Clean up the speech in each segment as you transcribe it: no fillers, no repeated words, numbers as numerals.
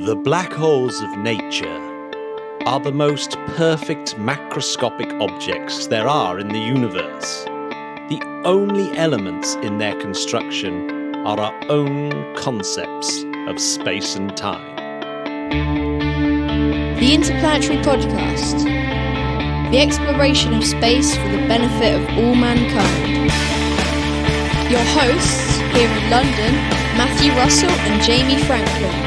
The black holes of nature are the most perfect macroscopic objects there are in the universe. The only elements in their construction are our own concepts of space and time. The Interplanetary Podcast. The exploration of space for the benefit of all mankind. Your hosts here in London, Matthew Russell and Jamie Franklin.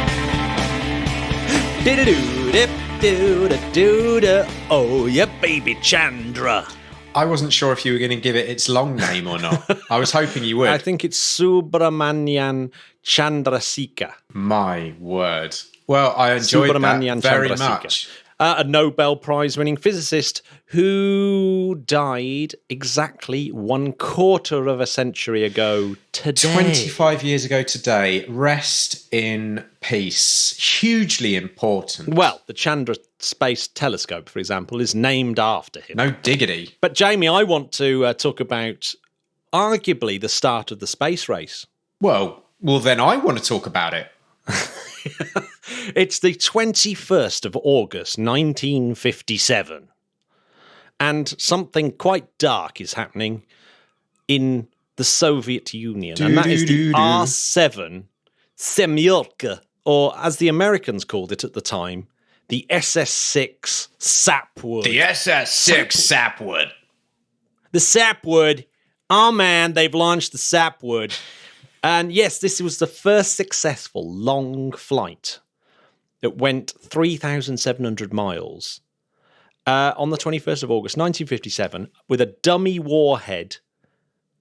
Oh yeah, baby Chandra. I wasn't sure if you were going to give it its long name or not. I was hoping you would. I think it's Subramanian Chandrasekhar. My word. Well, I enjoyed that very much. A Nobel Prize-winning physicist who died exactly 1/4 of a century ago today. 25 years ago today. Rest in peace. Hugely important. Well, the Chandra Space Telescope, for example, is named after him. No diggity. But, Jamie, I want to talk about arguably the start of the space race. Well, then I want to talk about it. It's the 21st of August, 1957. And something quite dark is happening in the Soviet Union. And that is the R7 Semyorka, or as the Americans called it at the time, the SS-6 Sapwood. The SS-6 Sapwood. The Sapwood. Oh, man, they've launched the Sapwood. And yes, this was the first successful long flight. It went 3,700 miles on the 21st of August, 1957, with a dummy warhead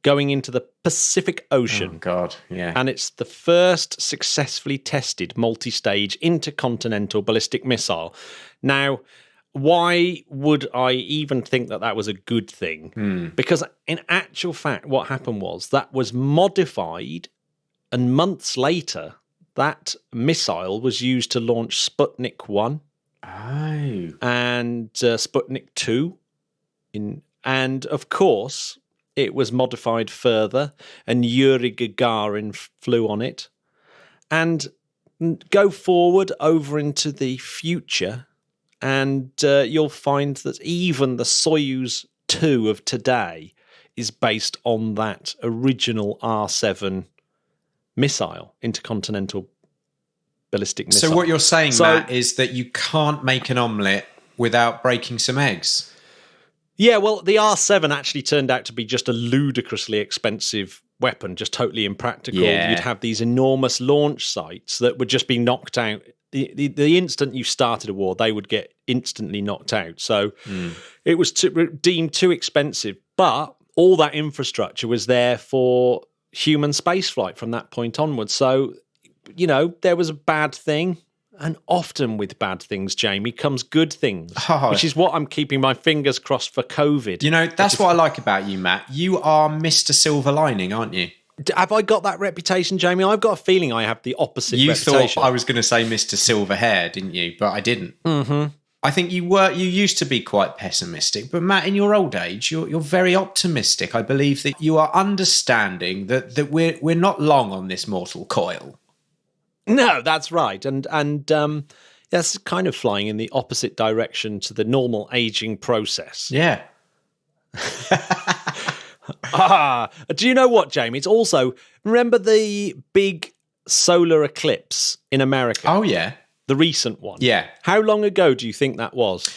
going into the Pacific Ocean. Oh, God, yeah. And it's the first successfully tested multi-stage intercontinental ballistic missile. Now, why would I even think that was a good thing? Because in actual fact, what happened was that was modified, and months later, that missile was used to launch Sputnik 1 and Sputnik 2. And of course, it was modified further, and Yuri Gagarin flew on it. And go forward over into the future, and you'll find that even the Soyuz 2 of today is based on that original R7 missile, intercontinental ballistic missile. So what you're saying, Matt, is that you can't make an omelette without breaking some eggs? Yeah, well, the R7 actually turned out to be just a ludicrously expensive weapon, just totally impractical. Yeah. You'd have these enormous launch sites that would just be knocked out. The instant you started a war, they would get instantly knocked out. So it was deemed too expensive. But all that infrastructure was there for human spaceflight from that point onwards. So, you know, there was a bad thing. And often with bad things, Jamie, comes good things, which is what I'm keeping my fingers crossed for COVID. You know, that's what I like about you, Matt. You are Mr. Silver Lining, aren't you? Have I got that reputation, Jamie? I've got a feeling I have the opposite reputation. You thought I was going to say Mr. Silver Hair, didn't you? But I didn't. Mm-hmm. I think you used to be quite pessimistic. But Matt, in your old age, you're very optimistic. I believe that you are understanding that we're not long on this mortal coil. No, that's right. And that's kind of flying in the opposite direction to the normal aging process. Yeah. Do you know what, Jamie? It's also, remember the big solar eclipse in America? Oh, yeah. The recent one. Yeah. How long ago do you think that was?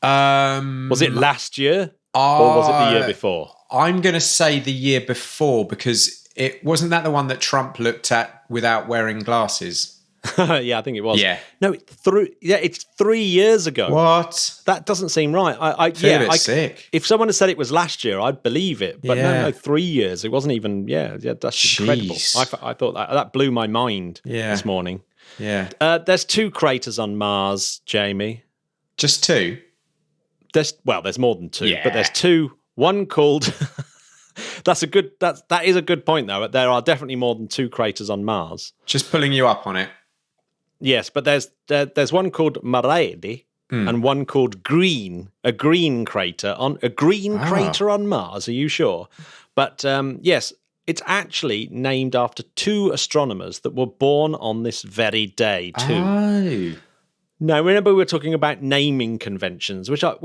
Was it last year or was it the year before? I'm going to say the year before, because it wasn't that the one that Trump looked at without wearing glasses. Yeah, I think it was. Yeah. No, it's 3 years ago. What? That doesn't seem right. I sick. If someone had said it was last year, I'd believe it. But no, 3 years. It wasn't even. Yeah, that's incredible. I thought that blew my mind this morning. Yeah. There's 2 craters on Mars, Jamie. Just 2? There's more than 2, but there's 2. One called. That is a good point, though. There are definitely more than 2 craters on Mars. Just pulling you up on it. Yes, but there's one called Maraldi and one called Green, a green crater on Mars. Are you sure? But yes, it's actually named after two astronomers that were born on this very day too. Oh. Now, remember we were talking about naming conventions, which I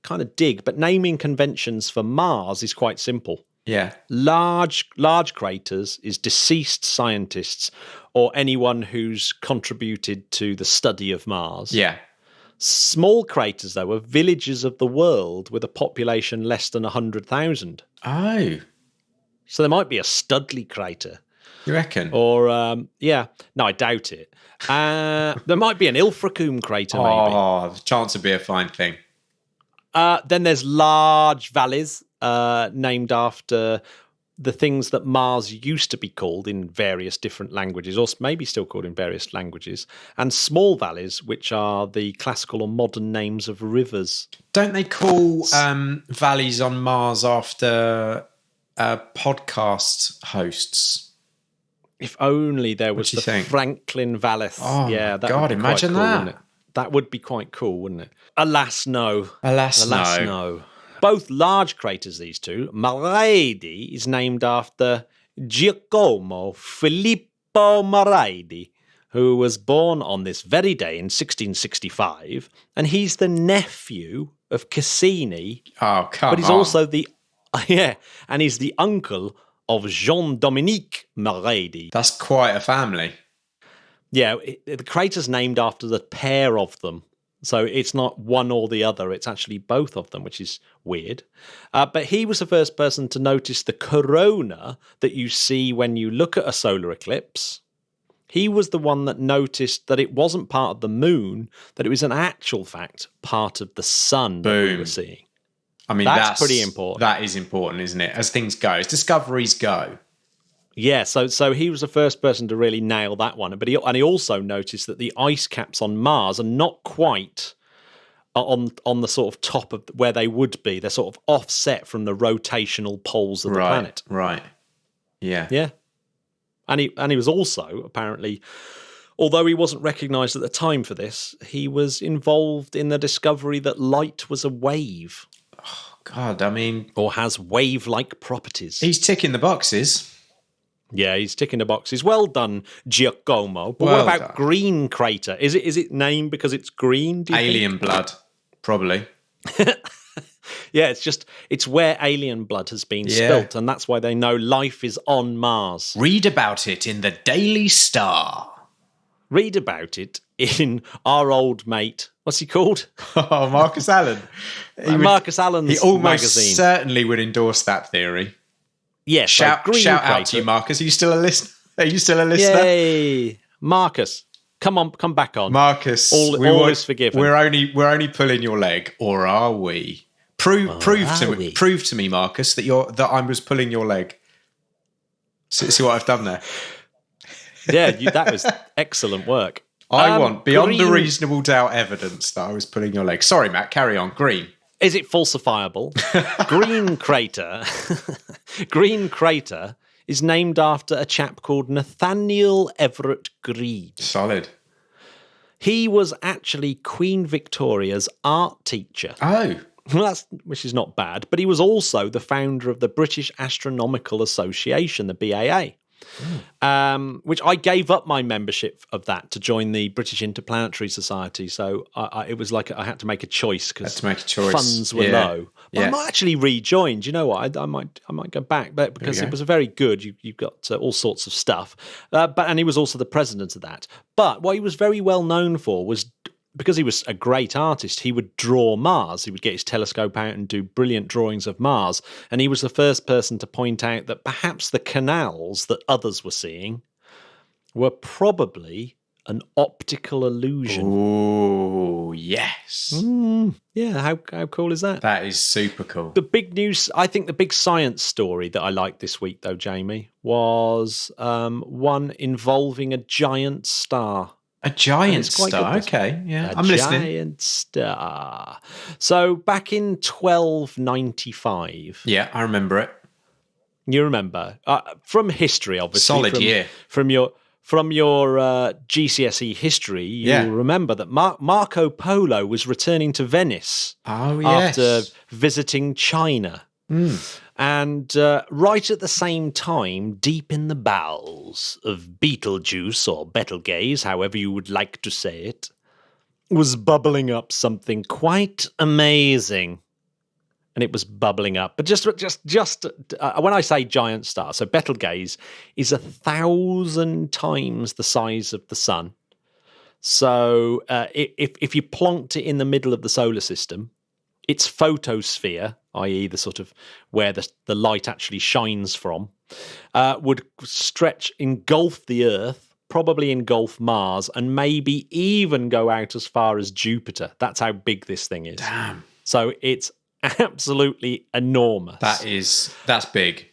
kind of dig, but naming conventions for Mars is quite simple. Yeah. Large craters is deceased scientists or anyone who's contributed to the study of Mars. Yeah. Small craters, though, are villages of the world with a population less than 100,000. Oh. So there might be a Studley crater. You reckon? Or, no, I doubt it. There might be an Ilfracombe crater, maybe. Oh, the chance would be a fine thing. Then there's large valleys named after the things that Mars used to be called in various different languages, or maybe still called in various languages, and small valleys, which are the classical or modern names of rivers. Don't they call valleys on Mars after podcast hosts? If only there was What do you think? Franklin Vallis. Oh, yeah, my God, would be imagine quite cool, that. wouldn't it? That would be quite cool, wouldn't it? Alas, no. Alas, no. Both large craters, these two. Maraldi is named after Giacomo Filippo Maraldi, who was born on this very day in 1665, and he's the nephew of Cassini. Oh, come on. But he's also and he's the uncle of Jean-Dominique Maraldi. That's quite a family. Yeah, the crater's named after the pair of them. So it's not one or the other, it's actually both of them, which is weird. But he was the first person to notice the corona that you see when you look at a solar eclipse. He was the one that noticed that it wasn't part of the moon, that it was in actual fact part of the sun that we were seeing. I mean, that's pretty important. That is important, isn't it? As things go, as discoveries go. Yeah, so he was the first person to really nail that one. But he also noticed that the ice caps on Mars are not quite on the sort of top of where they would be. They're sort of offset from the rotational poles of the planet. Right. Yeah. Yeah. And he was also apparently, although he wasn't recognised at the time for this, he was involved in the discovery that light was a wave. Oh, God, I mean, or has wave-like properties. He's ticking the boxes. Yeah, he's ticking the boxes. Well done, Giacomo. But Well what about done. Green Crater? Is it named because it's green? Do you Alien think? blood, probably. Yeah, it's where alien blood has been spilt, and that's why they know life is on Mars. Read about it in the Daily Star. Read about it in our old mate. What's he called? Oh, Marcus Allen. Marcus Allen's He almost magazine. certainly would endorse that theory. Yes, Shout out to you, Marcus. Are you still a listener? Yay, Marcus! Come back on, Marcus. All is forgiven. We're only pulling your leg, or are we? Prove to me, Marcus, that I was pulling your leg. See what I've done there? Yeah, that was excellent work. I want beyond a reasonable doubt evidence that I was pulling your leg. Sorry, Matt. Carry on. Green. Is it falsifiable? Green Crater is named after a chap called Nathaniel Everett Green. Solid. He was actually Queen Victoria's art teacher. Oh. Which is not bad, but he was also the founder of the British Astronomical Association, the BAA. Which I gave up my membership of that to join the British Interplanetary Society. So it was like I had to make a choice because funds were low. But I might actually rejoin. Do you know what? I might go back, but because it was a very good. You've got all sorts of stuff. And he was also the president of that. But what he was very well known for was, because he was a great artist, he would draw Mars. He would get his telescope out and do brilliant drawings of Mars. And he was the first person to point out that perhaps the canals that others were seeing were probably an optical illusion. Oh, yes. Yeah, how cool is that? That is super cool. The big news, I think the big science story that I liked this week, though, Jamie, was one involving a giant star. A giant star, okay, yeah, I'm listening. A giant star. So back in 1295. Yeah, I remember it. You remember from history, obviously. Solid year. From your GCSE history, you remember that Marco Polo was returning to Venice after visiting China. And right at the same time, deep in the bowels of Betelgeuse, or Betelguese, however you would like to say it, was bubbling up something quite amazing. And it was bubbling up. But just when I say giant star, so Betelgeuse is 1,000 times the size of the sun. So if you plonked it in the middle of the solar system, its photosphere, i.e. the sort of where the light actually shines from, would engulf the Earth, probably engulf Mars, and maybe even go out as far as Jupiter. That's how big this thing is. Damn. So it's absolutely enormous. That's big.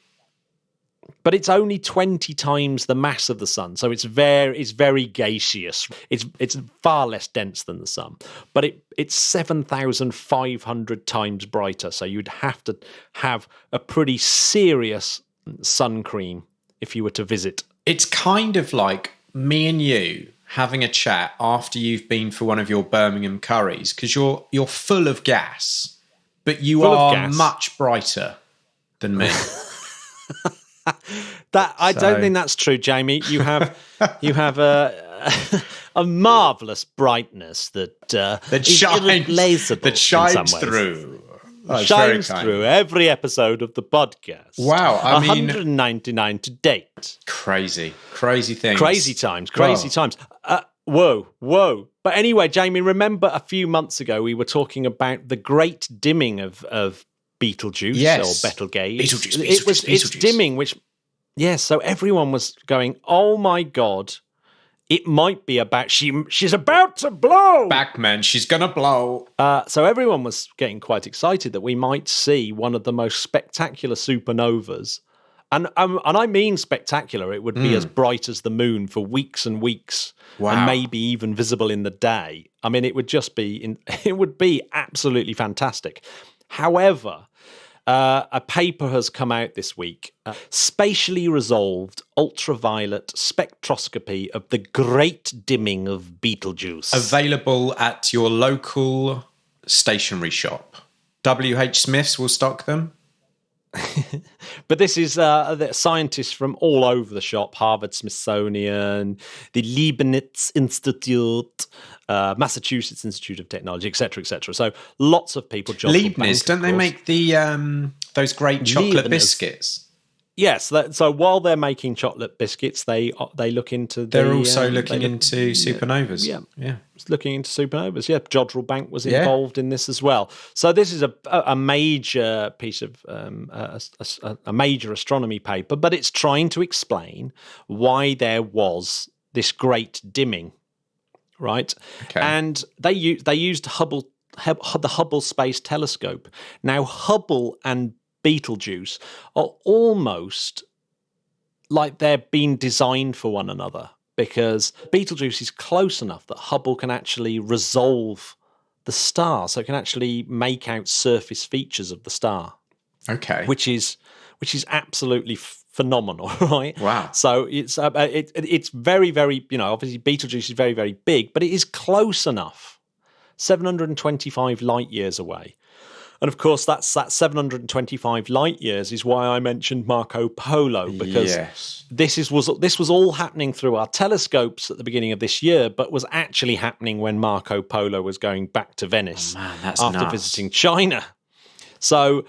But it's only 20 times the mass of the sun, so it's very gaseous. It's far less dense than the sun, but it's 7,500 times brighter. So you'd have to have a pretty serious sun cream if you were to visit. It's kind of like me and you having a chat after you've been for one of your Birmingham curries, because you're full of gas, but you are much brighter than me. I don't think that's true, Jamie. You have a marvelous brightness that shines through. Oh, shines through every episode of the podcast. Wow, I mean, 199 to date. Crazy things. Crazy times. Whoa. But anyway, Jamie, remember a few months ago we were talking about the great dimming of Betelgeuse, or Betelgeuse. It's dimming, which, so everyone was going, oh my God, it might be about, she's about to blow. Backman, she's going to blow. So everyone was getting quite excited that we might see one of the most spectacular supernovas. And I mean spectacular. It would be as bright as the moon for weeks and weeks, and maybe even visible in the day. I mean, it would just be, it would be absolutely fantastic. However, a paper has come out this week, spatially resolved ultraviolet spectroscopy of the great dimming of Betelgeuse. Available at your local stationery shop. WH Smith's will stock them. But this is the scientists from all over the shop: Harvard, Smithsonian, the Leibniz Institute, Massachusetts Institute of Technology, etc., etc. So lots of people. Leibniz, don't they make the those great chocolate biscuits? Yes. So while they're making chocolate biscuits, they look into. They're also looking into supernovas. Yeah. Looking into supernovas. Yeah, Jodrell Bank was involved in this as well. So this is a major piece of a major astronomy paper, but it's trying to explain why there was this great dimming, right? Okay. And they used the Hubble Space Telescope. Now Hubble and Betelgeuse are almost like they're being designed for one another, because Betelgeuse is close enough that Hubble can actually resolve the star, so it can actually make out surface features of the star. Okay, which is absolutely phenomenal, right? Wow. So it's very, very, obviously Betelgeuse is very, very big, but it is close enough, 725 light years away. And of course, that 725 light years is why I mentioned Marco Polo, because this was all happening through our telescopes at the beginning of this year, but was actually happening when Marco Polo was going back to Venice after visiting China. So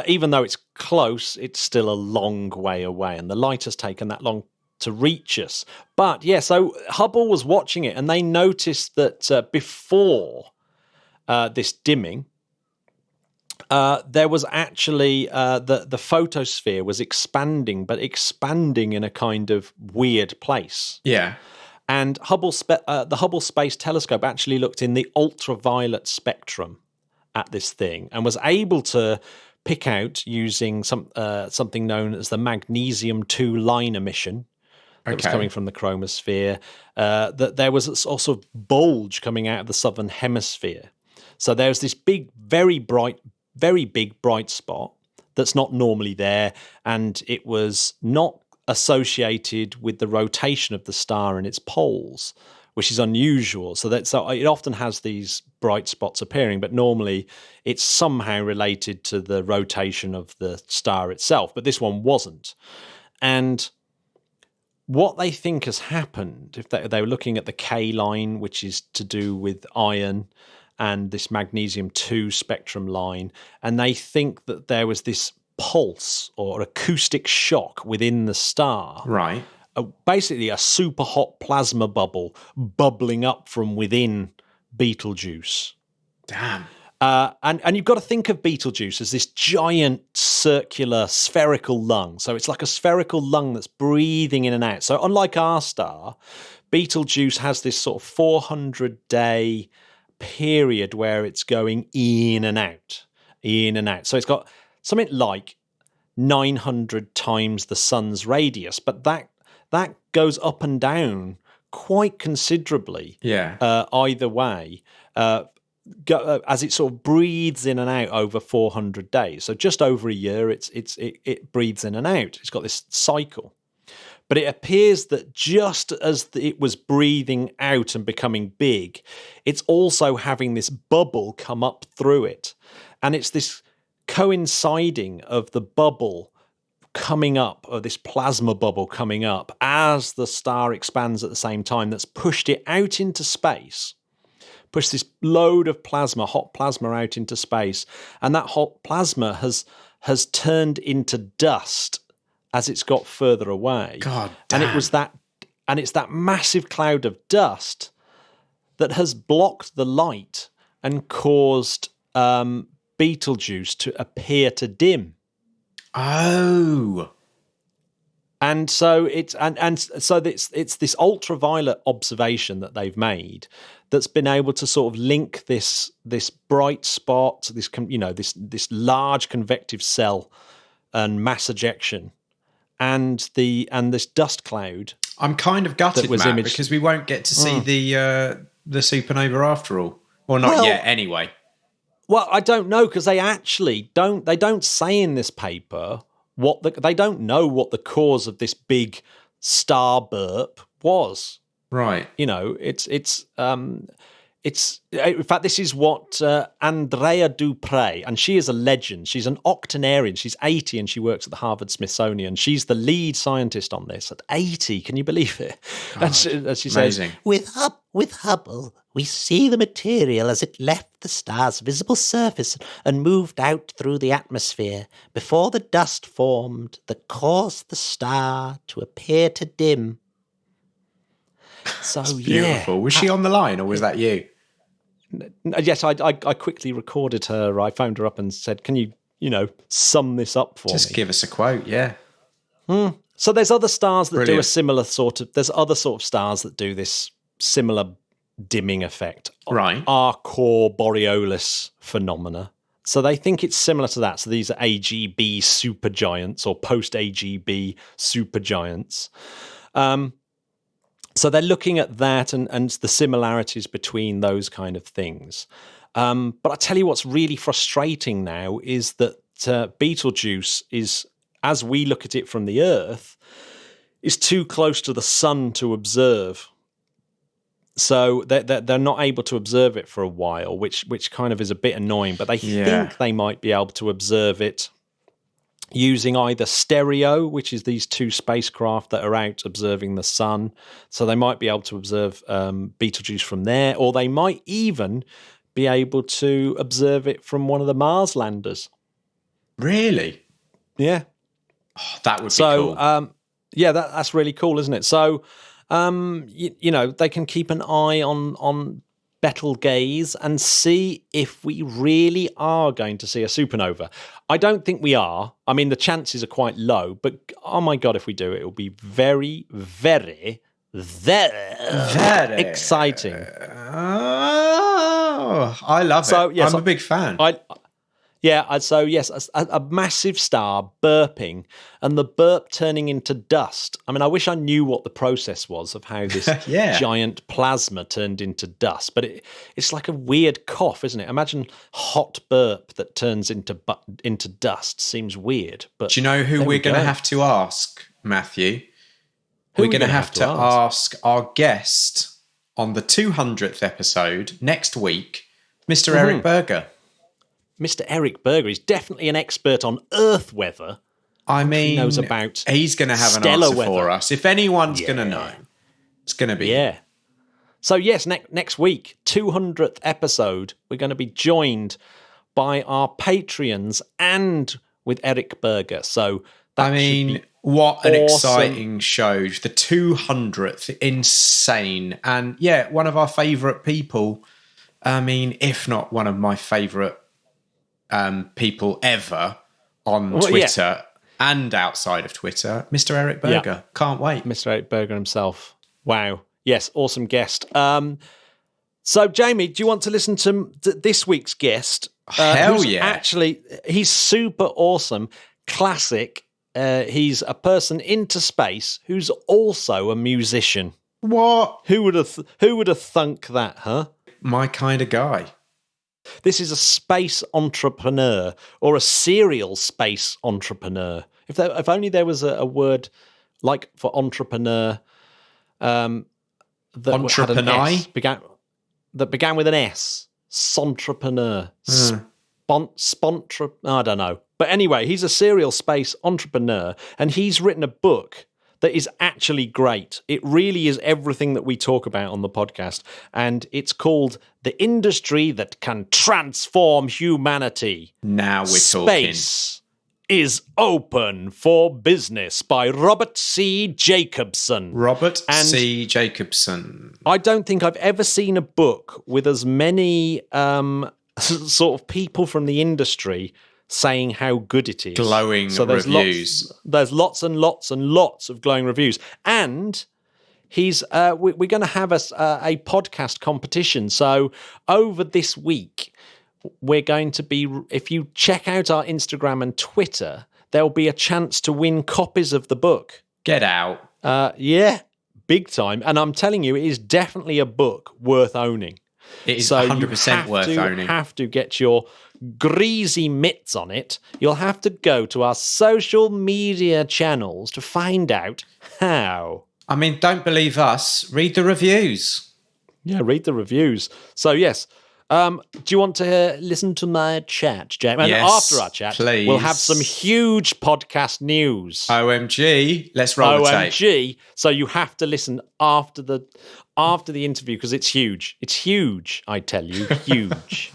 even though it's close, it's still a long way away, and the light has taken that long to reach us. But so Hubble was watching it, and they noticed that before this dimming, there was actually the photosphere was expanding, but expanding in a kind of weird place. Yeah. And the Hubble Space Telescope actually looked in the ultraviolet spectrum at this thing and was able to pick out, using something known as the magnesium-2 line emission that was coming from the chromosphere, that there was a sort of bulge coming out of the southern hemisphere. So there's this big, very big bright spot that's not normally there, and it was not associated with the rotation of the star and its poles, which is unusual. So it often has these bright spots appearing, but normally it's somehow related to the rotation of the star itself. But this one wasn't. And what they think has happened, if they were looking at the K line, which is to do with iron, and this magnesium-2 spectrum line, and they think that there was this pulse or acoustic shock within the star. Right. Basically a super hot plasma bubble bubbling up from within Betelgeuse. Damn. And you've got to think of Betelgeuse as this giant circular spherical lung. So it's like a spherical lung that's breathing in and out. So unlike our star, Betelgeuse has this sort of 400-day period where it's going in and out. So it's got something like 900 times the sun's radius, but that goes up and down quite considerably. Yeah. Either way, as it sort of breathes in and out over 400 days. So just over a year, it breathes in and out. It's got this cycle. But it appears that just as it was breathing out and becoming big, it's also having this bubble come up through it. And it's this coinciding of the bubble coming up, or this plasma bubble coming up as the star expands at the same time, that's pushed it out into space, pushed this load of plasma, hot plasma, out into space. And that hot plasma has turned into dust as it's got further away. God damn. And it's that massive cloud of dust that has blocked the light and caused Betelgeuse to appear to dim. Oh. And so it's this ultraviolet observation that they've made that's been able to sort of link this bright spot, this large convective cell and mass ejection, and this dust cloud. I'm kind of gutted, Matt, because we won't get to see the supernova after all, or not yet. Anyway. Well, I don't know, because they actually don't. They don't say in this paper they don't know what the cause of this big star burp was. Right. It's in fact, this is what Andrea Dupre, and she is a legend. She's an octogenarian. She's 80 and she works at the Harvard Smithsonian. She's the lead scientist on this at 80. Can you believe it? God, and she says, With Hubble, we see the material as it left the star's visible surface and moved out through the atmosphere before the dust formed that caused the star to appear to dim. So, beautiful. Yeah. Was she on the line, or was that you? Yes, I quickly recorded her. I phoned her up and said, "Can you, sum this up for me?" Just give us a quote, yeah. So there's other stars that do a Brilliant. similar there's other sort of stars that do this similar dimming effect. Right. Core Borealis phenomena. So they think it's similar to that. So these are AGB supergiants or post-AGB supergiants. So they're looking at that and the similarities between those kind of things. But I tell you what's really frustrating now is that Betelgeuse is, as we look at it from the Earth, is too close to the sun to observe. So they're not able to observe it for a while, which kind of is a bit annoying. But they think they might be able to observe it using either stereo, which is these two spacecraft that are out observing the sun. So they might be able to observe Betelgeuse from there, or they might even be able to observe it from one of the Mars landers. Really? Yeah. Oh, that would be cool. Yeah, that's really cool, isn't it? So, they can keep an eye on Betelgeuse and see if we really are going to see a supernova. I don't think we are. I mean, the chances are quite low, but oh my God, if we do, it will be very, very, very exciting. Oh, I love it. Yes, I'm a big fan. So yes, a massive star burping and the burp turning into dust. I mean, I wish I knew what the process was of how this giant plasma turned into dust, but it's like a weird cough, isn't it? Imagine hot burp that turns into dust. Seems weird. But do you know who we're going to have to ask, Matthew? We're going to have to ask our guest on the 200th episode next week, Mr. Eric Berger. Mr. Eric Berger is definitely an expert on Earth weather. I mean, he knows about he's going to have an answer for us. If anyone's going to know, it's going to be him. So yes, next week, 200th episode, we're going to be joined by our Patreons and with Eric Berger. So that what an awesome. exciting show. The 200th, insane. And yeah, one of our favourite people. I mean, if not one of my favourite people ever on Twitter and outside of Twitter, Mr. Eric Berger. Yeah. Can't wait. Mr. Eric Berger himself. Wow. Yes, awesome guest. So, Jamie, do you want to listen to this week's guest? Hell yeah. Actually, he's super awesome. Classic. He's a person into space who's also a musician. What? Who would have thunk that, huh? My kind of guy. This is a space entrepreneur or a serial space entrepreneur. If only there was a word like for entrepreneur that had an S, began with an S. Sontrepreneur. I don't know. But anyway, he's a serial space entrepreneur, and he's written a book that is actually great. It really is everything that we talk about on the podcast. And it's called The Industry That Can Transform Humanity. Now we're Space is Open for Business by Robert C. Jacobson. C. Jacobson. I don't think I've ever seen a book with as many sort of people from the industry saying how good it is. Glowing reviews. There's lots and lots and lots of glowing reviews. And he's we're going to have a podcast competition. So over this week, we're going to be, if you check out our Instagram and Twitter, there'll be a chance to win copies of the book. Get out. Yeah, big time. And I'm telling you, it is definitely a book worth owning. It is 100% worth owning. You have to get your greasy mitts on it. You'll have to go to our social media channels to find out how. I mean, don't believe us. Read the reviews. Yeah, read the reviews. So, yes. Do you want to listen to my chat, James? And yes, after our chat, please. We'll have some huge podcast news. OMG. Let's roll the tape. OMG. So you have to listen after the interview because it's huge. It's huge, I tell you. Huge.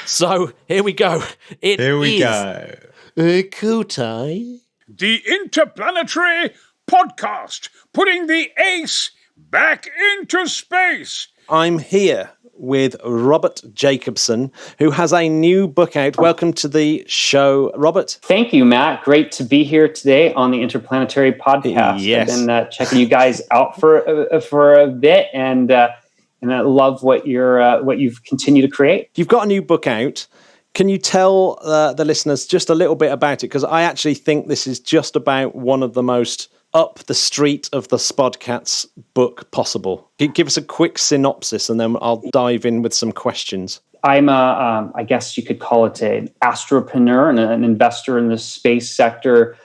So here we go. Here we go. Kutai. The Interplanetary Podcast, putting the ace back into space. I'm here with Robert Jacobson, who has a new book out. Welcome to the show, Robert. Thank you, Matt. Great to be here today on the Interplanetary Podcast. Yes. I've been checking you guys out for a bit, and I love what you've continued to create. You've got a new book out. Can you tell the listeners just a little bit about it? Because I actually think this is just about one of the most up the street of the Spodcats book possible. Give us a quick synopsis and then I'll dive in with some questions. I'm I guess you could call it an astropreneur and an investor in the space sector.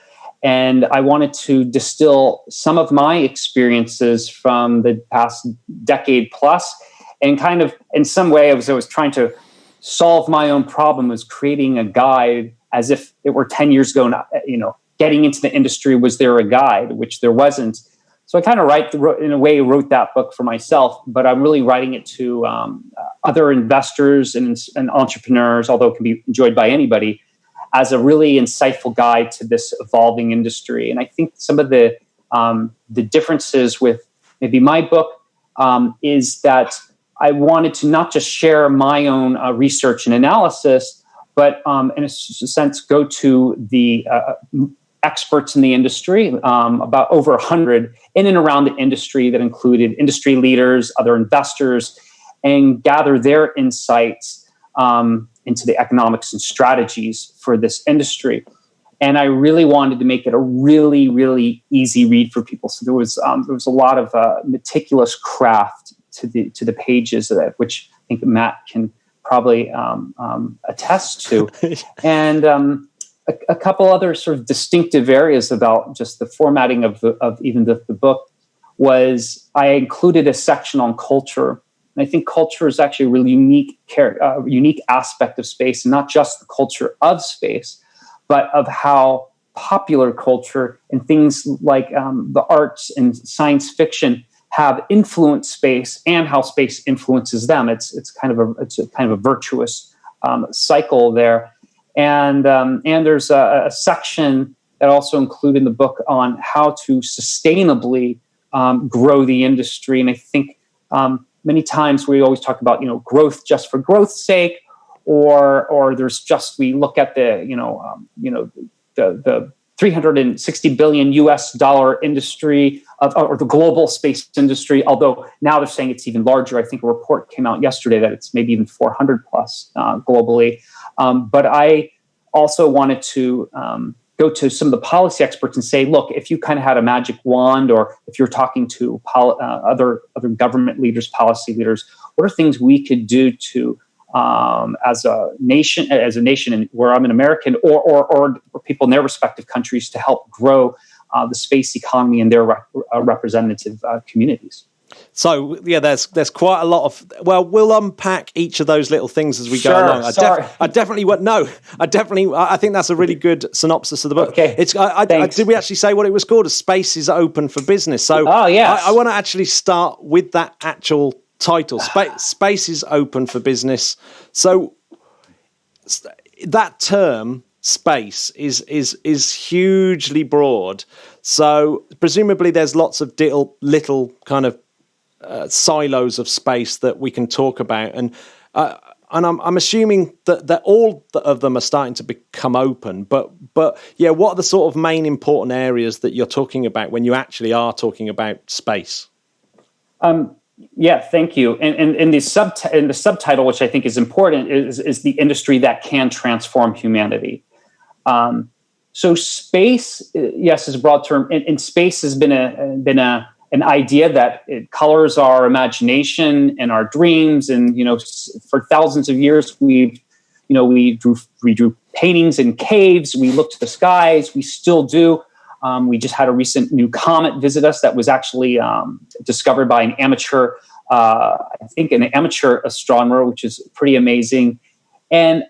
And I wanted to distill some of my experiences from the past decade plus, and kind of in some way I was trying to solve my own problem, was creating a guide as if it were 10 years ago, getting into the industry, was there a guide, which there wasn't. So I kind of wrote that book for myself, but I'm really writing it to other investors and entrepreneurs, although it can be enjoyed by anybody, as a really insightful guide to this evolving industry. And I think some of the differences with maybe my book is that I wanted to not just share my own research and analysis, but in a sense go to the experts in the industry, about over 100 in and around the industry that included industry leaders, other investors, and gather their insights into the economics and strategies for this industry. And I really wanted to make it a really, really easy read for people. So there was a lot of meticulous craft to the pages of it, which I think Matt can probably attest to. And a couple other sort of distinctive areas about just the formatting of even the book. was I included a section on culture. And I think culture is actually a really unique aspect of space, and not just the culture of space, but of how popular culture and things like the arts and science fiction have influenced space, and how space influences them. It's kind of a virtuous cycle there. And there's a section that I also include in the book on how to sustainably grow the industry. And I think many times we always talk about, growth just for growth's sake, or we look at the $360 billion US industry or the global space industry. Although now they're saying it's even larger. I think a report came out yesterday that it's maybe even 400 plus globally. But I also wanted to go to some of the policy experts and say, look, if you kind of had a magic wand, or if you're talking to other government leaders, policy leaders, what are things we could do to, as a nation, and where I'm an American, or people in their respective countries, to help grow the space economy in their representative communities. So yeah, there's quite a lot of. Well, we'll unpack each of those little things as we go along. I think that's a really good synopsis of the book. Okay. Did we actually say what it was called? A Space is Open for Business. So yes. I want to actually start with that actual title. Space is Open for Business. So that term, space, is hugely broad. So presumably there's lots of little kind of silos of space that we can talk about, and I'm assuming that all of them are starting to become open. But yeah, what are the sort of main important areas that you're talking about when you actually are talking about space? Yeah, thank you. And in the subtitle, which I think is important, is the industry that can transform humanity. So space, yes, is a broad term, and space has been an idea that it colors our imagination and our dreams. And for thousands of years, we drew paintings in caves. We looked to the skies. We still do. We just had a recent new comet visit us that was actually discovered by an amateur astronomer, which is pretty amazing. And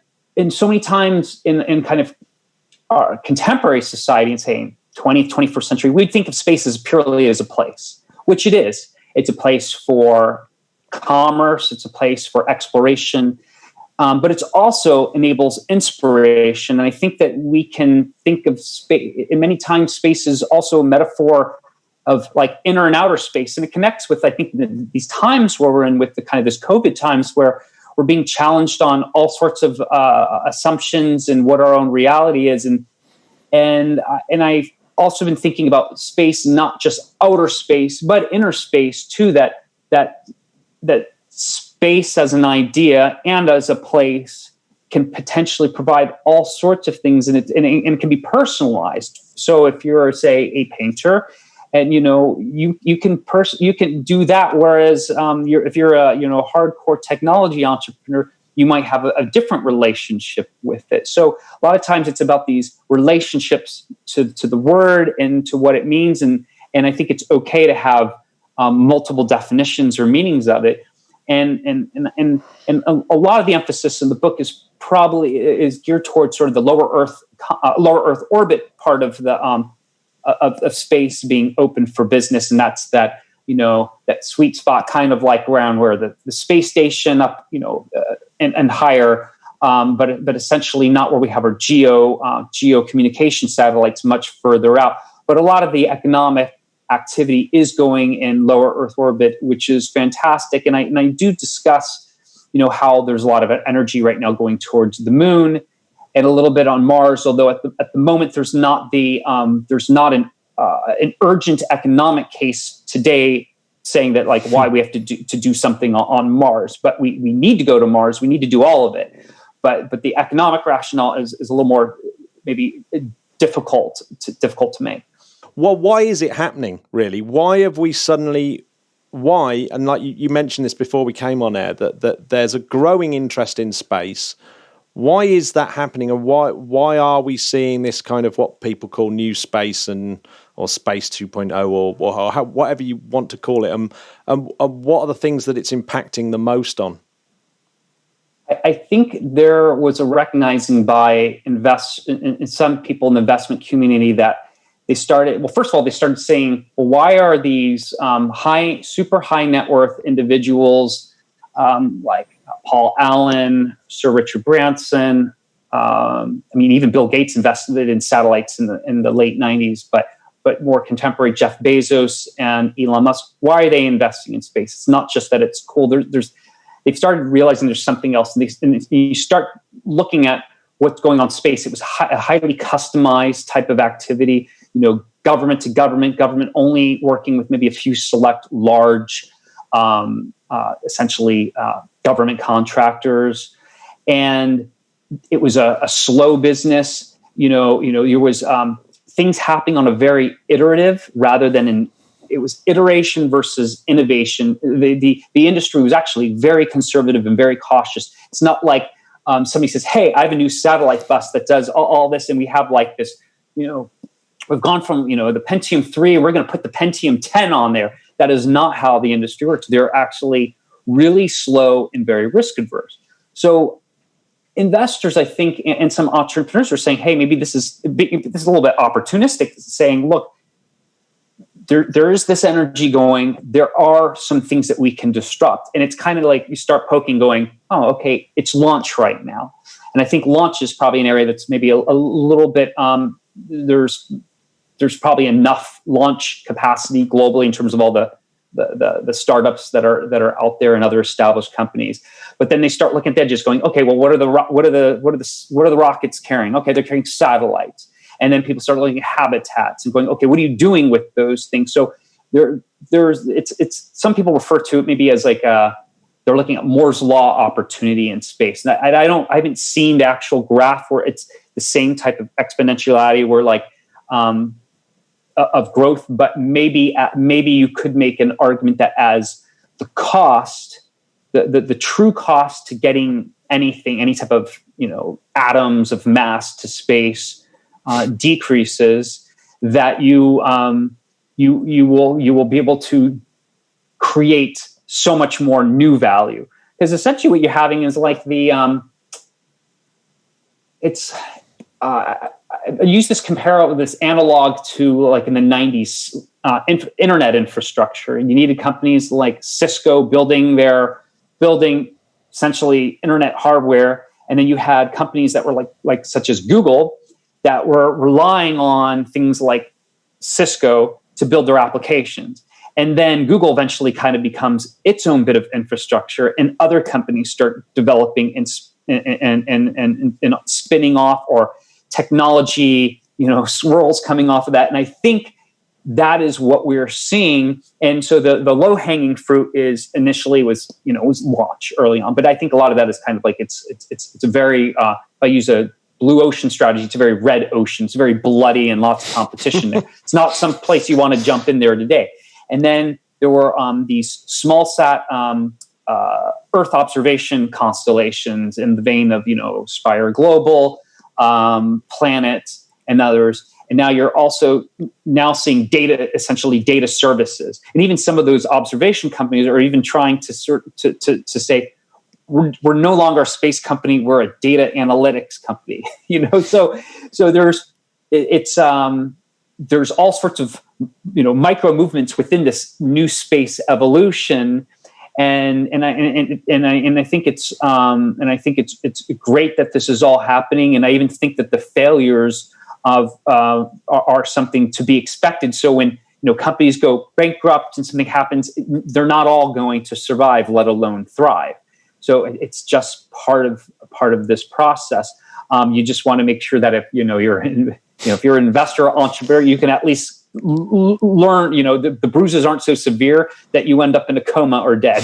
so many times in kind of our contemporary society, and saying 20th, 21st century, we'd think of space as purely as a place, which it is. It's a place for commerce. It's a place for exploration. But it also enables inspiration. And I think that we can think of space, in many times space is also a metaphor of like inner and outer space. And it connects with, I think, these times where we're in, with the kind of this COVID times where we're being challenged on all sorts of assumptions and what our own reality is. And I've also been thinking about space, not just outer space, but inner space too, that space as an idea and as a place can potentially provide all sorts of things, and it can be personalized. So if you're, say, a painter, and you can do that, whereas if you're a hardcore technology entrepreneur, you might have a different relationship with it. So a lot of times it's about these relationships to the word and to what it means, and I think it's okay to have multiple definitions or meanings of it. And a lot of the emphasis in the book is geared towards sort of the lower Earth orbit part of the of space being open for business, and that's that sweet spot, kind of like around where the space station up and higher, but essentially not where we have our geo communication satellites, much further out. But a lot of the economic activity is going in lower Earth orbit, which is fantastic. And I do discuss, how there's a lot of energy right now going towards the moon and a little bit on Mars. Although at the moment there's not an urgent economic case today saying that like why we have to do something on Mars. But we need to go to Mars. We need to do all of it. But the economic rationale is a little more maybe difficult to make. Well, why is it happening, really? Why have we suddenly... Why, and like you mentioned this before we came on air, that there's a growing interest in space. Why is that happening, and why are we seeing this kind of what people call new space and or Space 2.0 or whatever you want to call it? And what are the things that it's impacting the most on? I think there was a recognizing by in some people in the investment community that they started. Well, first of all, they started saying, well, why are these super high net worth individuals like Paul Allen, Sir Richard Branson, even Bill Gates invested in satellites in the late 90s, but more contemporary Jeff Bezos and Elon Musk, why are they investing in space? It's not just that it's cool. They've started realizing there's something else. And you start looking at what's going on in space. It was a highly customized type of activity, government to government only working with maybe a few select large, essentially government contractors. And it was a slow business. There was things happening on a very iterative rather than it was iteration versus innovation. The industry was actually very conservative and very cautious. It's not like somebody says, hey, I have a new satellite bus that does all this. And we have like this, we've gone from, the Pentium 3, we're going to put the Pentium 10 on there. That is not how the industry works. They're actually really slow and very risk adverse. So investors, I think, and some entrepreneurs are saying, hey, maybe this is a little bit opportunistic, saying, look, there is this energy going. There are some things that we can disrupt. And it's kind of like you start poking going, oh, okay, it's launch right now. And I think launch is probably an area that's maybe a little bit, there's probably enough launch capacity globally in terms of all the startups that are out there and other established companies. But then they start looking at that, just going, okay, well, what are the rockets carrying? Okay, they're carrying satellites. And then people start looking at habitats and going, okay, what are you doing with those things? So it's some people refer to it maybe as like they're looking at Moore's law opportunity in space. And I haven't seen the actual graph where it's the same type of exponentiality where like of growth, but maybe you could make an argument that as the cost, the true cost to getting anything, any type of atoms of mass to space decreases, that you will be able to create so much more new value. Because essentially what you're having is like I use this this analog to like in the 90s internet infrastructure. And you needed companies like Cisco building essentially internet hardware. And then you had companies that were like such as Google that were relying on things like Cisco to build their applications. And then Google eventually kind of becomes its own bit of infrastructure, and other companies start developing and spinning off, or technology, swirls coming off of that. And I think that is what we're seeing. And so the low hanging fruit initially was launch early on. But I think a lot of that is kind of like it's a very if I use a blue ocean strategy, it's a very red ocean. It's very bloody and lots of competition there. It's not some place you want to jump in there today. And then there were these small sat Earth observation constellations in the vein of Spire Global, Planet, and others. And now you're also seeing data services, and even some of those observation companies are even trying to say, we're no longer a space company, we're a data analytics company. So there's all sorts of micro movements within this new space evolution, and I think it's great that this is all happening, and I even think that the failures are something to be expected. So when companies go bankrupt and something happens, they're not all going to survive, let alone thrive. So it's just part of this process. You just want to make sure that if you're if you're an investor or entrepreneur, you can at least learn. The bruises aren't so severe that you end up in a coma or dead.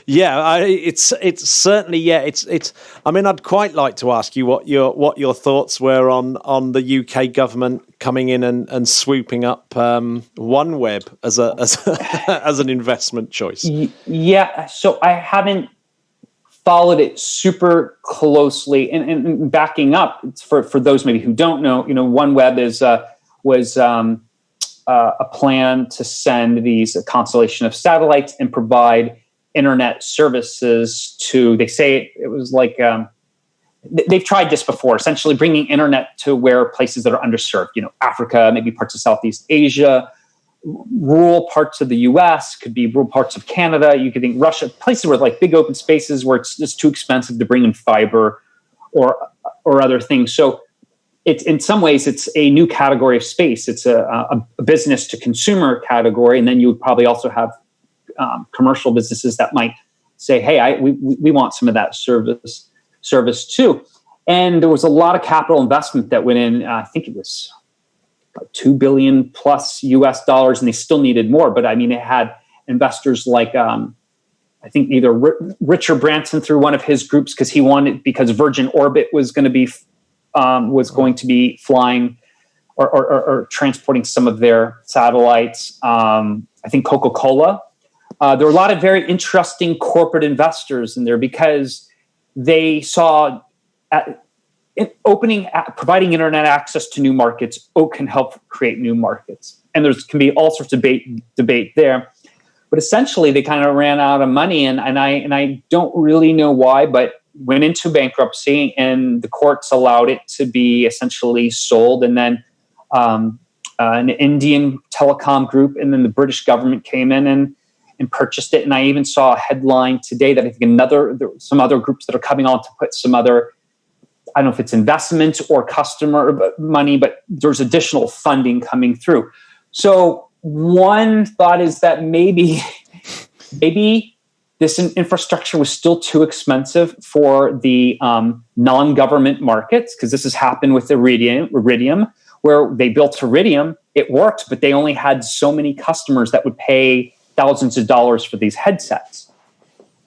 Yeah, it's certainly it's. I mean, I'd quite like to ask you what your thoughts were on the UK government coming in and swooping up OneWeb as an investment choice. Yeah, so I haven't followed it super closely, and backing up for those maybe who don't know, OneWeb is was a plan to send a constellation of satellites and provide internet services to, they say it was like, they've tried this before, essentially bringing internet to where places that are underserved, Africa, maybe parts of Southeast Asia, rural parts of the US, could be rural parts of Canada. You could think Russia, places where like big open spaces where it's just too expensive to bring in fiber or other things. So it's, in some ways, it's a new category of space. It's a business to consumer category. And then you would probably also have commercial businesses that might say, hey, we want some of that service too. And there was a lot of capital investment that went in. I think it was like $2 billion plus US dollars, and they still needed more. But I mean, it had investors like, I think either Richard Branson through one of his groups, because Virgin Orbit was going to be flying or transporting some of their satellites. I think Coca-Cola. There were a lot of very interesting corporate investors in there because they saw providing internet access to new markets can help create new markets. And there can be all sorts of debate there. But essentially, they kind of ran out of money, and I don't really know why, but went into bankruptcy, and the courts allowed it to be essentially sold. And then an Indian telecom group, and then the British government came in and purchased it. And I even saw a headline today that I think some other groups that are coming on to put some other, I don't know if it's investment or customer money, but there's additional funding coming through. So one thought is that maybe this infrastructure was still too expensive for the non-government markets, because this has happened with Iridium, where they built Iridium, it worked, but they only had so many customers that would pay thousands of dollars for these headsets.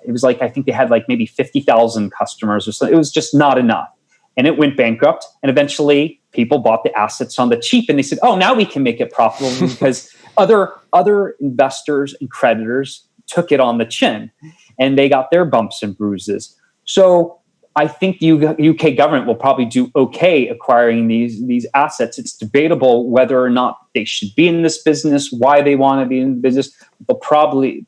It was like, I think they had like maybe 50,000 customers or something. It was just not enough. And it went bankrupt. And eventually people bought the assets on the cheap, and they said, oh, now we can make it profitable because other investors and creditors took it on the chin, and they got their bumps and bruises. So I think UK government will probably do okay acquiring these assets. It's debatable whether or not they should be in this business, why they want to be in the business. They'll probably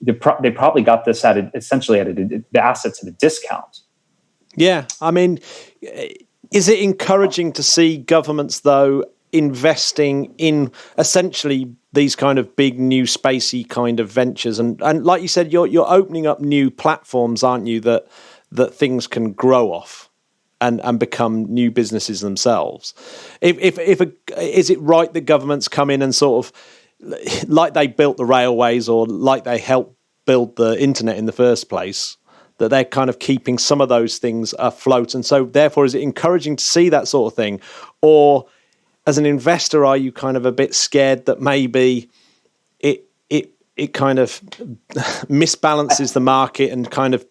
they probably got this the assets at a discount. Yeah, I mean, is it encouraging to see governments though investing in essentially these kind of big new spacey kind of ventures, and like you said, you're opening up new platforms, aren't you, that things can grow off and become new businesses themselves. Is it right that governments come in and sort of, like they built the railways or like they helped build the internet in the first place, that they're kind of keeping some of those things afloat? And so therefore, is it encouraging to see that sort of thing? Or as an investor, are you kind of a bit scared that maybe it kind of misbalances the market and kind of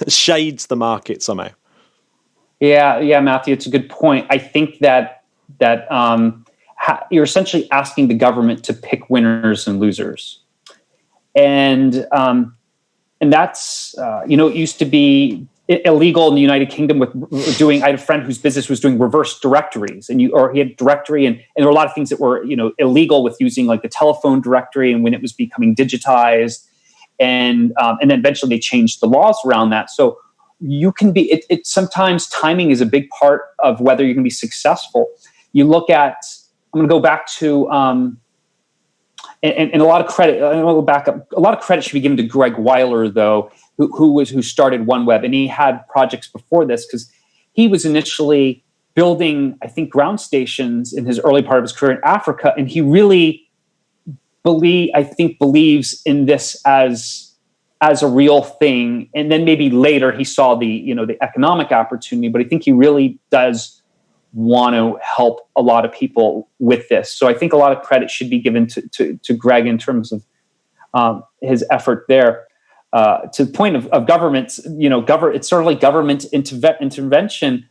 shades the market somehow? Yeah, Matthew, it's a good point. I think that you're essentially asking the government to pick winners and losers, and that's it used to be illegal in the United Kingdom with doing. I had a friend whose business was doing reverse directories, he had directory, and there were a lot of things that were illegal with using like the telephone directory, and when it was becoming digitized, and then eventually they changed the laws around that. So you can be. It sometimes timing is a big part of whether you can be successful. You look at. I'm going to go back to. And a lot of credit. I'm going to go back up. A lot of credit should be given to Greg Weiler, though, who started OneWeb, and he had projects before this because he was initially building, I think, ground stations in his early part of his career in Africa, and he really believes in this as a real thing. And then maybe later he saw the economic opportunity, but I think he really does want to help a lot of people with this. So I think a lot of credit should be given to Greg in terms of his effort there. To the point of governments, it's sort of like government intervention.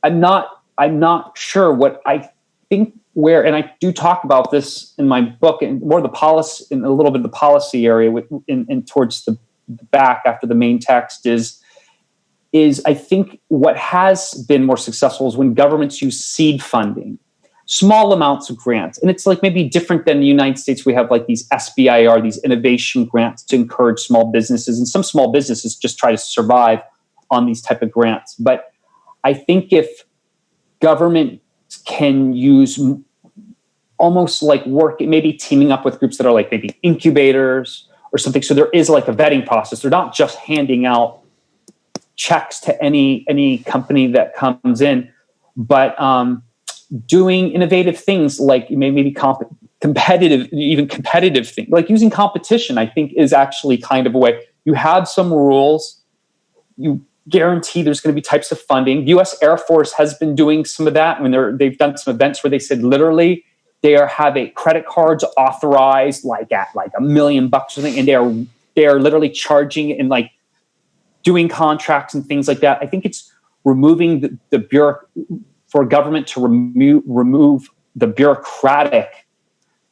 I'm not sure what I think and I do talk about this in my book and more the policy, in a little bit of the policy area in towards the back after the main text is is I think what has been more successful is when governments use seed funding, small amounts of grants. And it's like maybe different than the United States. We have like these SBIR, these innovation grants to encourage small businesses. And some small businesses just try to survive on these type of grants. But I think if government can use almost like work, maybe teaming up with groups that are like maybe incubators or something. So there is like a vetting process. They're not just handing out checks to any company that comes in, but doing innovative things like maybe competitive things, like using competition, I think is actually kind of a way. You have some rules, you guarantee there's going to be types of funding. U.S. Air Force has been doing some of that. I mean, they've done some events where they said literally they have a credit cards authorized like at like $1 million or something, and they are literally charging and like doing contracts and things like that. I think it's removing for government to remove the bureaucratic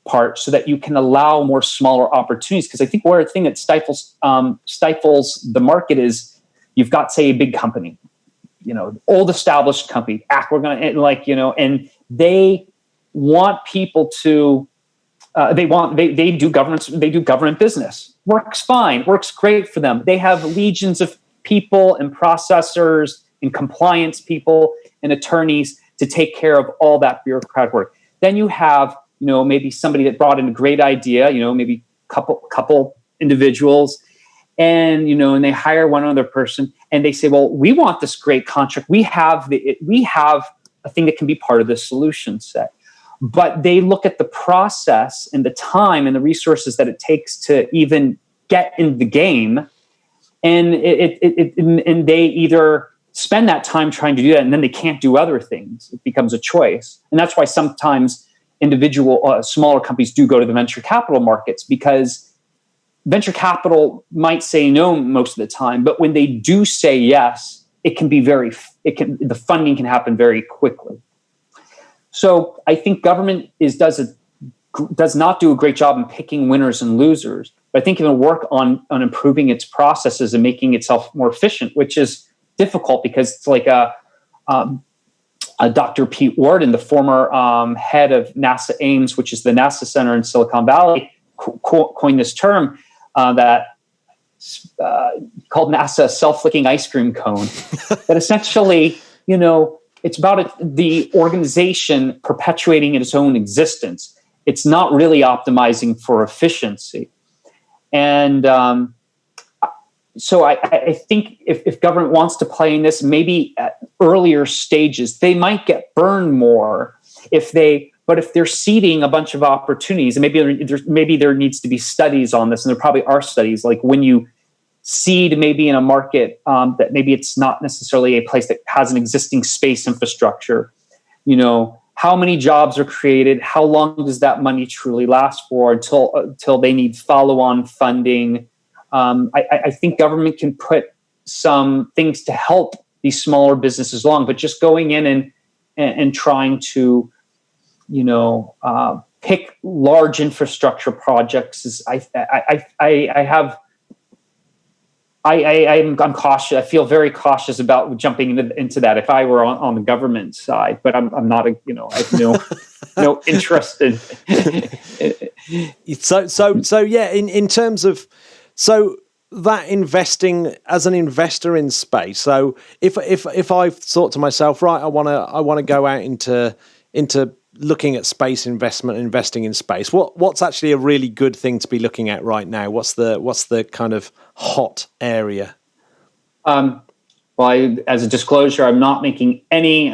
part so that you can allow more smaller opportunities. Because I think one thing that stifles the market is you've got, say, a big company, old established company, we're going to and they want people to, they do government business. Works fine, works great for them. They have legions of people and processors and compliance people and attorneys to take care of all that bureaucratic work. Then you have, maybe somebody that brought in a great idea, maybe couple individuals, and and they hire one other person, and they say, "Well, we want this great contract. We have a thing that can be part of the solution set." But they look at the process and the time and the resources that it takes to even get in the game, and and they either spend that time trying to do that, and then they can't do other things. It becomes a choice, and that's why sometimes smaller companies do go to the venture capital markets, because venture capital might say no most of the time, but when they do say yes, the funding can happen very quickly. So I think government does not do a great job in picking winners and losers, but I think it will work on improving its processes and making itself more efficient, which is difficult because it's like a Dr. Pete Worden, the former head of NASA Ames, which is the NASA center in Silicon Valley, coined this term that called NASA self-licking ice cream cone. That essentially, it's about the organization perpetuating its own existence. It's not really optimizing for efficiency. And so I think if government wants to play in this, maybe at earlier stages, they might get burned more but if they're seeding a bunch of opportunities, and maybe there needs to be studies on this, and there probably are studies, like when you seed maybe in a market that maybe it's not necessarily a place that has an existing space infrastructure, how many jobs are created, how long does that money truly last for until they need follow-on funding. I think government can put some things to help these smaller businesses along, but just going in and trying to pick large infrastructure projects is I'm cautious. I feel very cautious about jumping into that if I were on the government side, but I'm not I have no interest in. So yeah, in terms of that investing as an investor in space. So if I thought to myself, right, I want to go out into looking at space investment, investing in space, what's actually a really good thing to be looking at right now? What's the kind of hot area? Well, as a disclosure, I'm not making any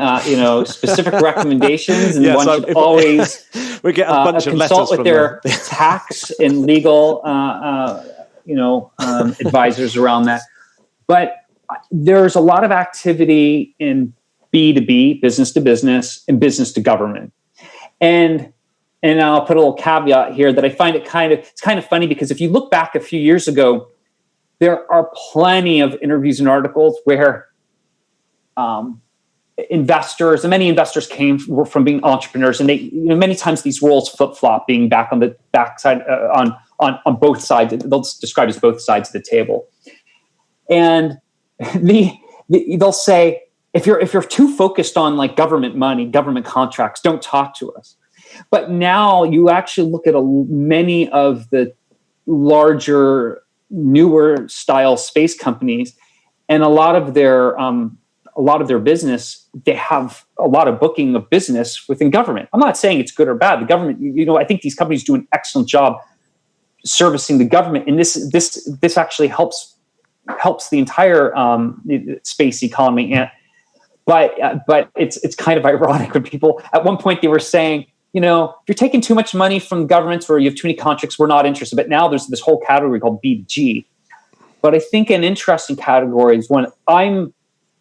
specific recommendations, and one should always we get a bunch of consult letters with their tax and legal advisors around that. But there's a lot of activity in B2B, business to business, and business to government. And I'll put a little caveat here that I find it's kind of funny, because if you look back a few years ago, there are plenty of interviews and articles where many investors came from being entrepreneurs, and they, many times these roles flip-flop, being back on the backside on both sides. They'll describe as both sides of the table. And they'll say, if you're too focused on like government money, government contracts, don't talk to us. But now you actually look at many of the larger, newer style space companies, and a lot of their business, they have a lot of booking of business within government. I'm not saying it's good or bad. The government, I think these companies do an excellent job servicing the government, and this actually helps the entire space economy. But it's kind of ironic when people at one point they were saying, if you're taking too much money from governments or you have too many contracts, we're not interested. But now there's this whole category called B2G. But I think an interesting category is one I'm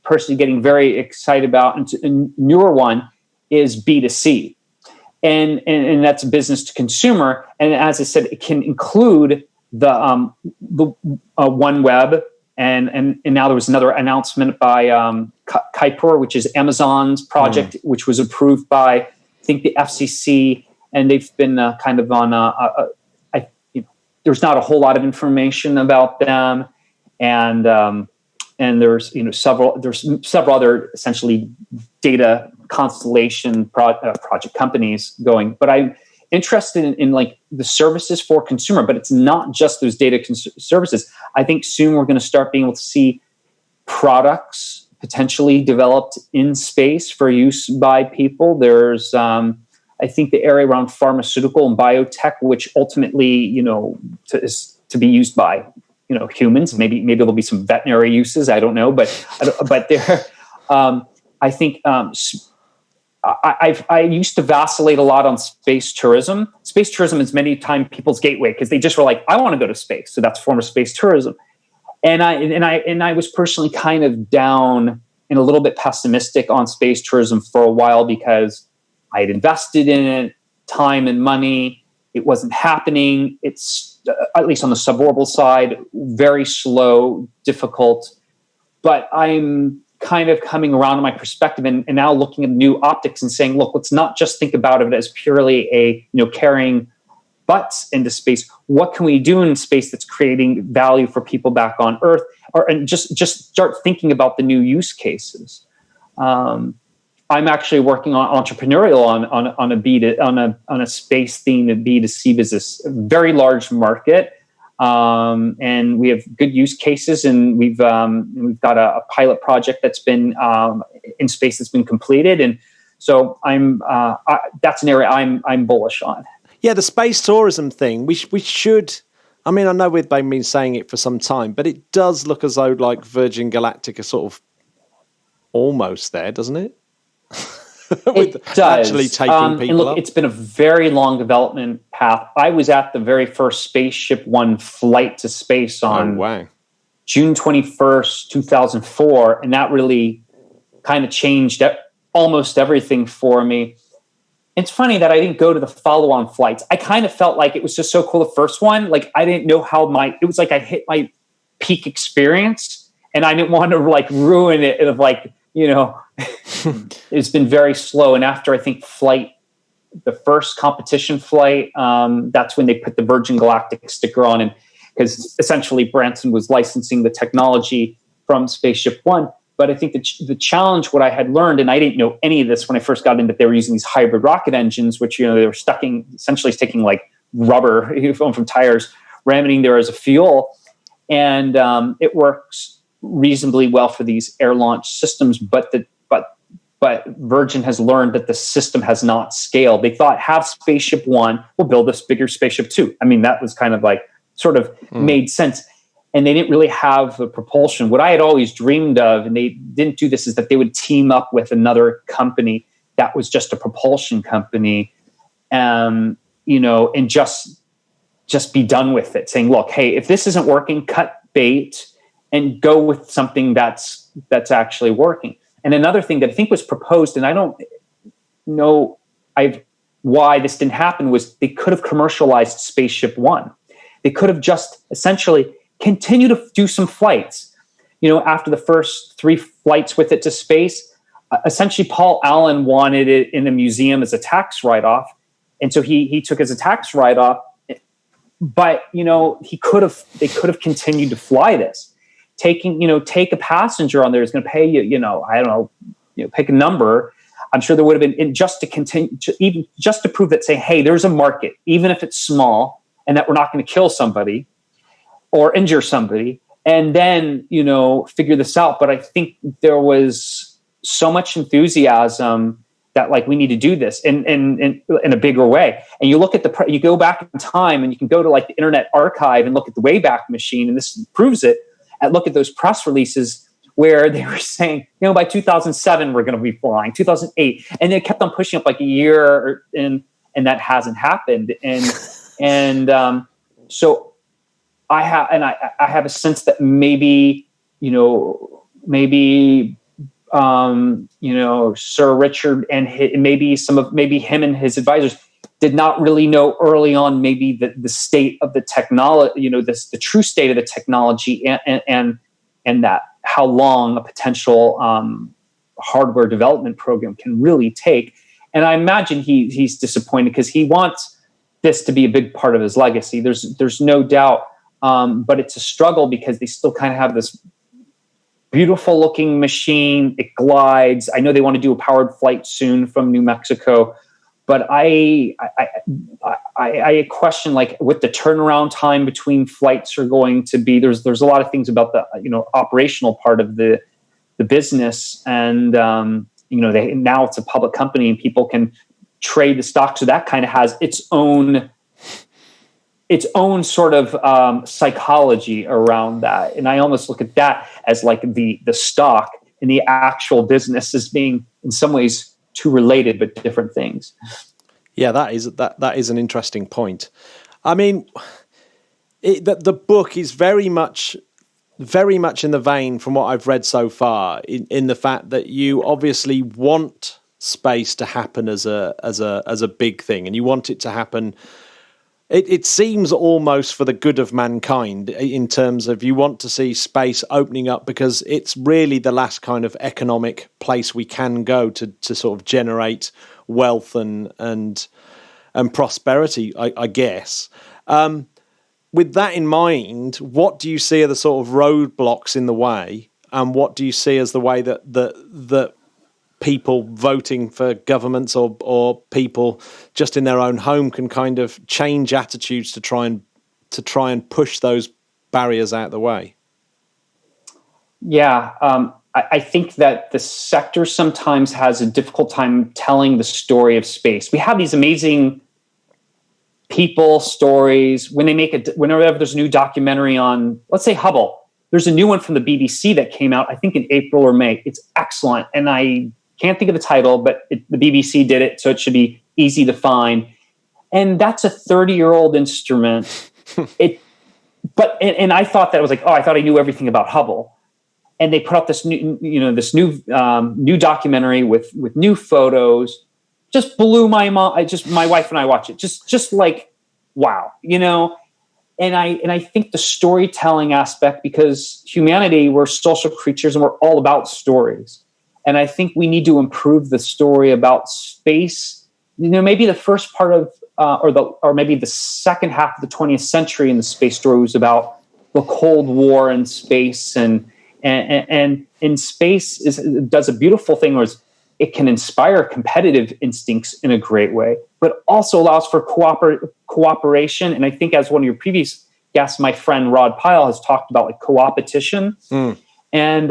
personally getting very excited about, and a newer one is B2C. And that's business to consumer. And as I said, it can include the OneWeb. And now there was another announcement by Kuiper, which is Amazon's project, which was approved by, I think, the FCC. And they've been kind of on there's not a whole lot of information about them. And there's several other essentially data constellation project companies going. But I'm interested in like the services for consumer, but it's not just those data services. I think soon we're going to start being able to see products potentially developed in space for use by people. There's I think the area around pharmaceutical and biotech, which ultimately is to be used by humans. Maybe there'll be some veterinary uses. I don't know, but there, I think I used to vacillate a lot on space tourism. Space tourism is many times people's gateway because they just were like, I want to go to space, so that's a form of space tourism. And I was personally kind of down and a little bit pessimistic on space tourism for a while because I had invested in it, time and money. It wasn't happening. It's at least on the suborbital side, very slow, difficult. But I'm kind of coming around to my perspective and now looking at new optics and saying, look, let's not just think about it as purely carrying butts into space. What can we do in space that's creating value for people back on Earth? And just start thinking about the new use cases. I'm actually working on entrepreneurial on a space themed B2C business, a very large market, and we have good use cases, and we've got a pilot project that's been in space that's been completed, and so that's an area I'm bullish on. Yeah, the space tourism thing. We should. I mean, I know we've been saying it for some time, but it does look as though like Virgin Galactic are sort of almost there, doesn't it? It does. Actually taking people and look, up. It's been a very long development path. I was at the very first Spaceship One flight to space on June 21st, 2004, and that really kind of changed almost everything for me. It's funny that I didn't go to the follow-on flights. I kind of felt like it was just so cool the first one. Like I didn't know it was like I hit my peak experience, and I didn't want to like ruin it of like, it's been very slow. And after I think the first competition flight, that's when they put the Virgin Galactic sticker on, and because essentially Branson was licensing the technology from Spaceship One. But I think the challenge, what I had learned, and I didn't know any of this when I first got in, that they were using these hybrid rocket engines, which they were essentially sticking like rubber from tires, ramming there as a fuel, and it works reasonably well for these air launch systems, but Virgin has learned that the system has not scaled. They thought, have Spaceship One, we'll build this bigger Spaceship Two. I mean, that was kind of like sort of made sense. And they didn't really have the propulsion. What I had always dreamed of, and they didn't do this, is that they would team up with another company that was just a propulsion company, and just be done with it, saying, look, hey, if this isn't working, cut bait and go with something that's actually working. And another thing that I think was proposed, and I don't know why this didn't happen, was they could have commercialized Spaceship One. They could have just essentially continue to do some flights. After the first 3 flights with it to space, essentially Paul Allen wanted it in a museum as a tax write-off. And so he took as a tax write-off, but they could have continued to fly this. take a passenger on there is going to pay you, I don't know, pick a number. I'm sure there would have been, just to continue, even just to prove that, say, hey, there's a market, even if it's small, and that we're not going to kill somebody or injure somebody, and then, figure this out. But I think there was so much enthusiasm that, like, we need to do this in a bigger way. And you look at you go back in time, and you can go to, like, the Internet Archive and look at the Wayback Machine, and this proves it, and look at those press releases where they were saying, by 2007, we're going to be flying, 2008. And they kept on pushing up like a year, and that hasn't happened. So I have a sense that maybe Sir Richard and maybe him and his advisors did not really know early on maybe the state of the technology, the true state of the technology, and that how long a potential hardware development program can really take. And I imagine he's disappointed because he wants this to be a big part of his legacy. There's no doubt, but it's a struggle because they still kind of have this beautiful looking machine. It glides. I know they want to do a powered flight soon from New Mexico, but I question, like, what the turnaround time between flights are going to be. There's a lot of things about the operational part of the business, and now it's a public company and people can trade the stock, so that kind of has its own sort of psychology around that. And I almost look at that as like the stock and the actual business as being in some ways two related but different things. Yeah, that is an interesting point. I mean, the book is very much in the vein, from what I've read so far, in the fact that you obviously want space to happen as a big thing, and you want it to happen. It seems almost for the good of mankind, in terms of you want to see space opening up because it's really the last kind of economic place we can go to sort of generate wealth and prosperity, I guess. With that in mind, what do you see are the sort of roadblocks in the way, and what do you see as the way that people voting for governments or people just in their own home can kind of change attitudes to try and push those barriers out of the way? Yeah, I think that the sector sometimes has a difficult time telling the story of space. We have these amazing people stories when whenever there's a new documentary on, let's say, Hubble. There's a new one from the BBC that came out, I think, in April or May. It's excellent, and I can't think of the title, but the BBC did it, so it should be easy to find. And that's a 30-year-old instrument. And I thought that, I was like, I thought I knew everything about Hubble. And they put out this new documentary with new photos. Just blew my mind. My wife and I watched it. Just like, wow, And I think the storytelling aspect, because humanity, we're social creatures and we're all about stories. And I think we need to improve the story about space. Maybe the first part of, or maybe the second half of the 20th century in the space story was about the Cold War and space, and in space does a beautiful thing, where it can inspire competitive instincts in a great way, but also allows for cooperation. And I think, as one of your previous guests, my friend Rod Pyle, has talked about, like, co-opetition. And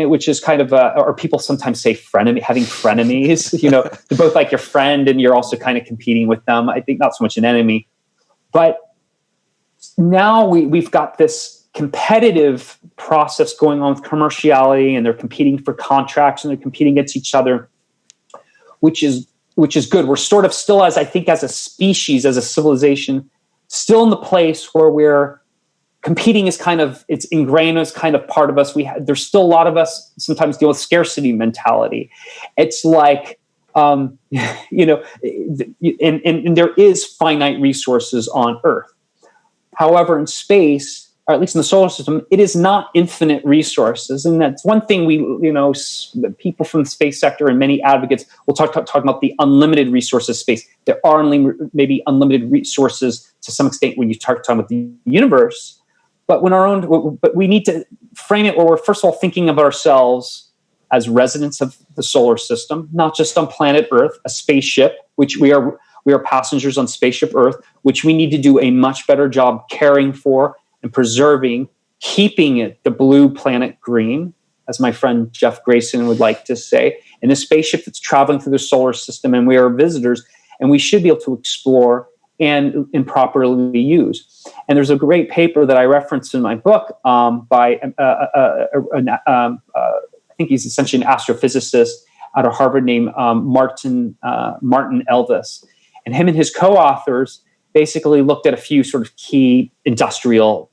which is kind of, or people sometimes say having frenemies, they're both like your friend and you're also kind of competing with them. I think not so much an enemy, but now we've got this competitive process going on with commerciality, and they're competing for contracts and they're competing against each other, which is good. We're sort of still, as a species, as a civilization, still in the place where we're competing is kind of, it's ingrained as kind of part of us. There's still a lot of us sometimes deal with scarcity mentality. It's like, and there is finite resources on Earth. However, in space, or at least in the solar system, it is not infinite resources. And that's one thing people from the space sector and many advocates will talk about the unlimited resources of space. There are maybe unlimited resources to some extent when you talk about the universe. But we need to frame it where we're first of all thinking of ourselves as residents of the solar system, not just on planet Earth, a spaceship, which we are passengers on spaceship Earth, which we need to do a much better job caring for and preserving, keeping it the blue planet green, as my friend Jeff Grayson would like to say, and a spaceship that's traveling through the solar system, and we are visitors, and we should be able to explore and properly use. And there's a great paper that I referenced in my book by I think he's essentially an astrophysicist out of Harvard named Martin Elvis. And him and his co-authors basically looked at a few sort of key industrial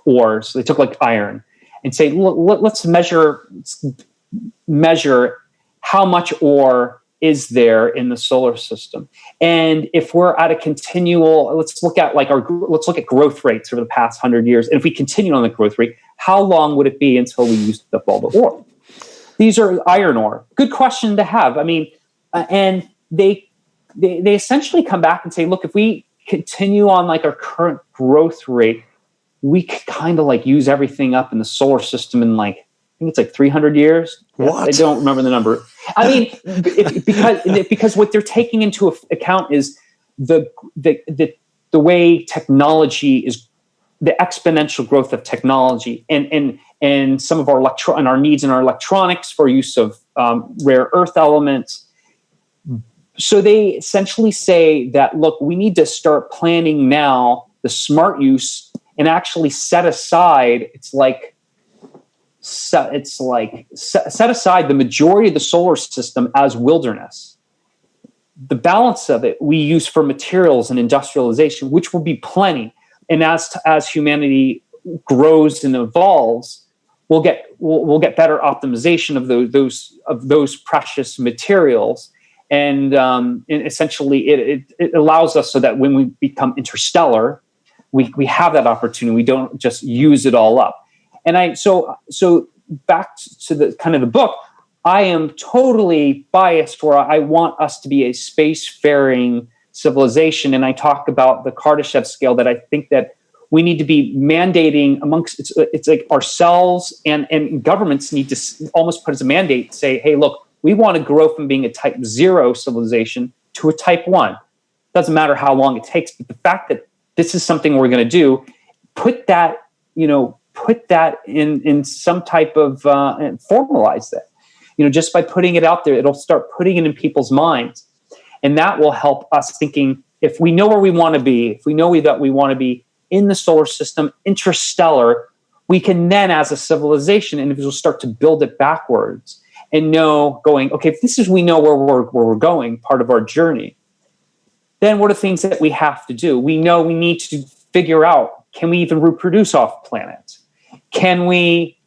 ores. They took like iron and say, let's measure how much ore is there in the solar system. And if we're at a continual, let's look at growth rates over the past 100 years. And if we continue on the growth rate, how long would it be until we used up all the ore? These are iron ore. Good question to have. I mean, and they essentially come back and say, look, if we continue on like our current growth rate, we could kind of like use everything up in the solar system in like, I think it's like 300 years. What? I don't remember the number. I mean, because what they're taking into account is the way technology is, the exponential growth of technology and some of our needs in our electronics for use of rare earth elements. So they essentially say that, look, we need to start planning now the smart use and actually set aside, set aside the majority of the solar system as wilderness. The balance of it we use for materials and industrialization, which will be plenty. And as humanity grows and evolves, we'll get better optimization of those precious materials. And essentially, it allows us so that when we become interstellar, we have that opportunity. We don't just use it all up. And so back to the kind of the book, I am totally biased where I want us to be a spacefaring civilization. And I talk about the Kardashev scale, that I think that we need to be mandating amongst, it's like ourselves and governments need to almost put as a mandate, say, hey, look, we want to grow from being a type 0 civilization to a type 1. Doesn't matter how long it takes, but the fact that this is something we're going to do, put that in some type of, and formalize that. Just by putting it out there, it'll start putting it in people's minds. And that will help us thinking, if we know where we want to be, if we know that we want to be in the solar system, interstellar, we can then, as a civilization, individuals start to build it backwards and know going, okay, if this is, we know where we're going, part of our journey, then what are things that we have to do? We know we need to figure out, can we even reproduce off planet? Can we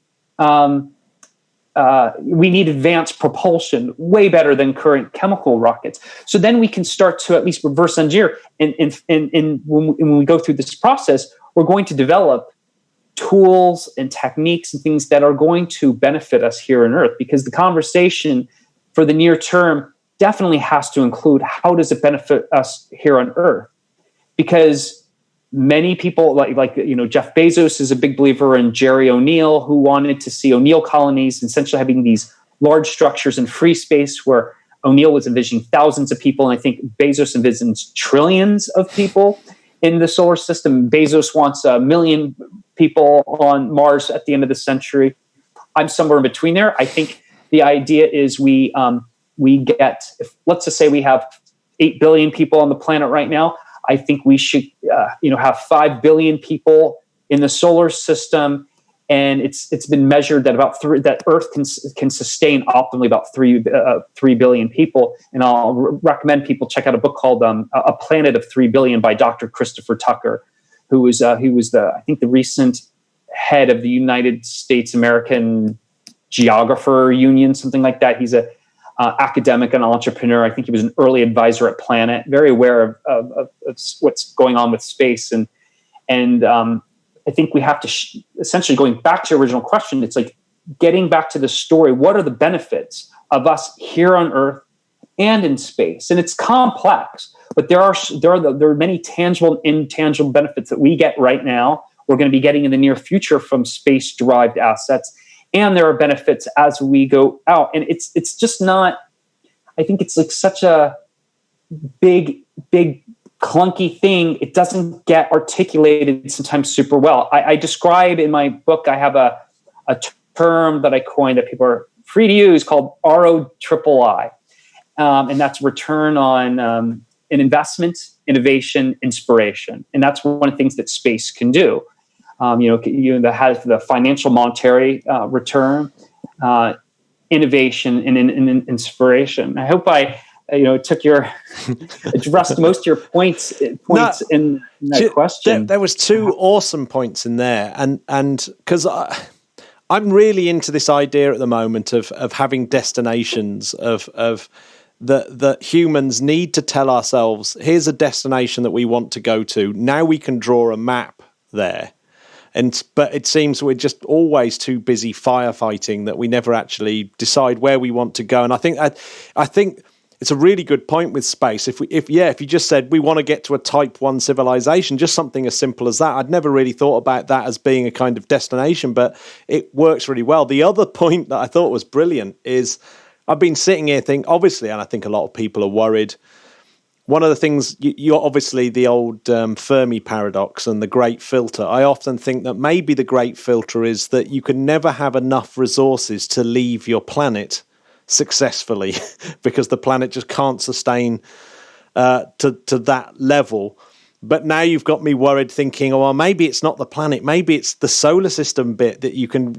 need advanced propulsion, way better than current chemical rockets. So then we can start to at least reverse engineer. And when we go through this process, we're going to develop tools and techniques and things that are going to benefit us here on Earth, because the conversation for the near term definitely has to include, how does it benefit us here on Earth? Because many people, like Jeff Bezos is a big believer in Jerry O'Neill, who wanted to see O'Neill colonies, essentially having these large structures in free space, where O'Neill was envisioning thousands of people, and I think Bezos envisions trillions of people in the solar system. Bezos wants 1 million people on Mars at the end of the century. I'm somewhere in between there. I think the idea is we get, let's just say we have 8 billion people on the planet right now. I think we should, have 5 billion people in the solar system, and it's been measured that that Earth can sustain optimally about 3 billion people. And I'll recommend people check out a book called "A Planet of 3 Billion" by Dr. Christopher Tucker, who was the recent head of the United States American Geographer Union, something like that. He's a academic and entrepreneur. I think he was an early advisor at Planet, very aware of what's going on with space. And I think we have to essentially, going back to your original question, it's like getting back to the story. What are the benefits of us here on Earth and in space? And it's complex, but there are many tangible and intangible benefits that we get right now, we're going to be getting in the near future from space-derived assets. And there are benefits as we go out. And it's just not, I think it's like such a big clunky thing. It doesn't get articulated sometimes super well. I describe in my book, I have a term that I coined that people are free to use called ROIII. And that's return on an investment, innovation, inspiration. And that's one of the things that space can do. That has the financial monetary return, innovation, and inspiration. I hope I took addressed most of your points in that question. There was two awesome points in there, and because I'm really into this idea at the moment of having destinations of that humans need to tell ourselves, here's a destination that we want to go to. Now we can draw a map there. But it seems we're just always too busy firefighting that we never actually decide where we want to go. And I think it's a really good point with space. If you just said we want to get to a Type 1 civilization, just something as simple as that, I'd never really thought about that as being a kind of destination, but it works really well. The other point that I thought was brilliant is I've been sitting here thinking, obviously, and I think a lot of people are worried. One of the things, you're obviously the old Fermi paradox and the great filter. I often think that maybe the great filter is that you can never have enough resources to leave your planet successfully because the planet just can't sustain to that level. But now you've got me worried thinking, oh, well, maybe it's not the planet. Maybe it's the solar system bit that you can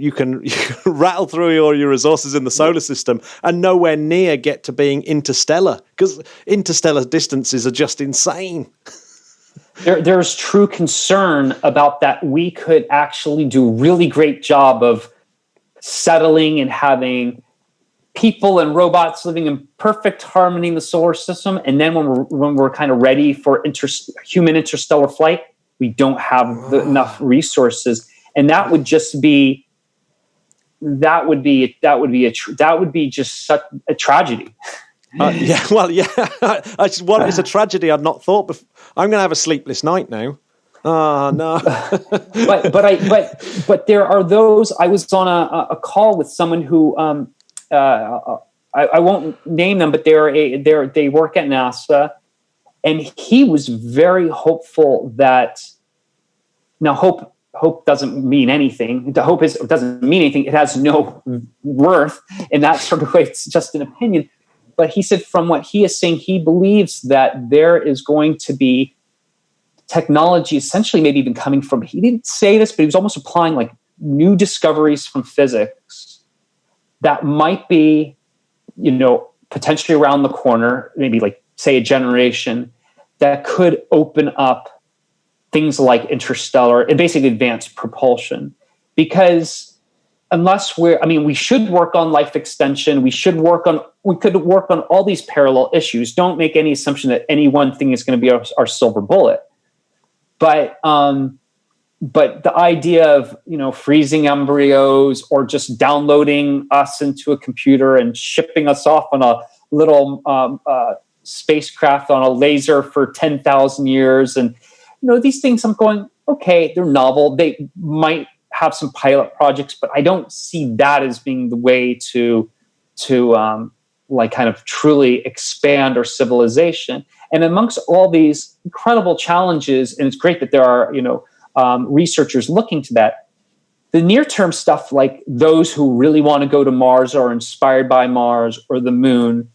rattle through all your resources in the solar system and nowhere near get to being interstellar, because interstellar distances are just insane. There's true concern about that. We could actually do a really great job of settling and having people and robots living in perfect harmony in the solar system, and then when we're kind of ready for human interstellar flight, we don't have enough resources, and that would be just such a tragedy. It's a tragedy I'd not thought before. I'm going to have a sleepless night now. Oh no! but there are those. I was on a call with someone who. I won't name them, but they work at NASA, and he was very hopeful that. Now, hope doesn't mean anything. The hope doesn't mean anything. It has no worth in that sort of way. It's just an opinion. But he said, from what he is saying, he believes that there is going to be technology, essentially, maybe even coming from. He didn't say this, but he was almost applying like new discoveries from physics. That might be, potentially around the corner, maybe like, say, a generation that could open up things like interstellar and basically advanced propulsion. Because unless we should work on life extension. We could work on all these parallel issues. Don't make any assumption that any one thing is going to be our silver bullet. But the idea of, freezing embryos or just downloading us into a computer and shipping us off on a little spacecraft on a laser for 10,000 years. And, these things I'm going, okay, they're novel. They might have some pilot projects, but I don't see that as being the way to kind of truly expand our civilization. And amongst all these incredible challenges, and it's great that there are, researchers looking to that. The near-term stuff, like those who really want to go to Mars or are inspired by Mars or the moon,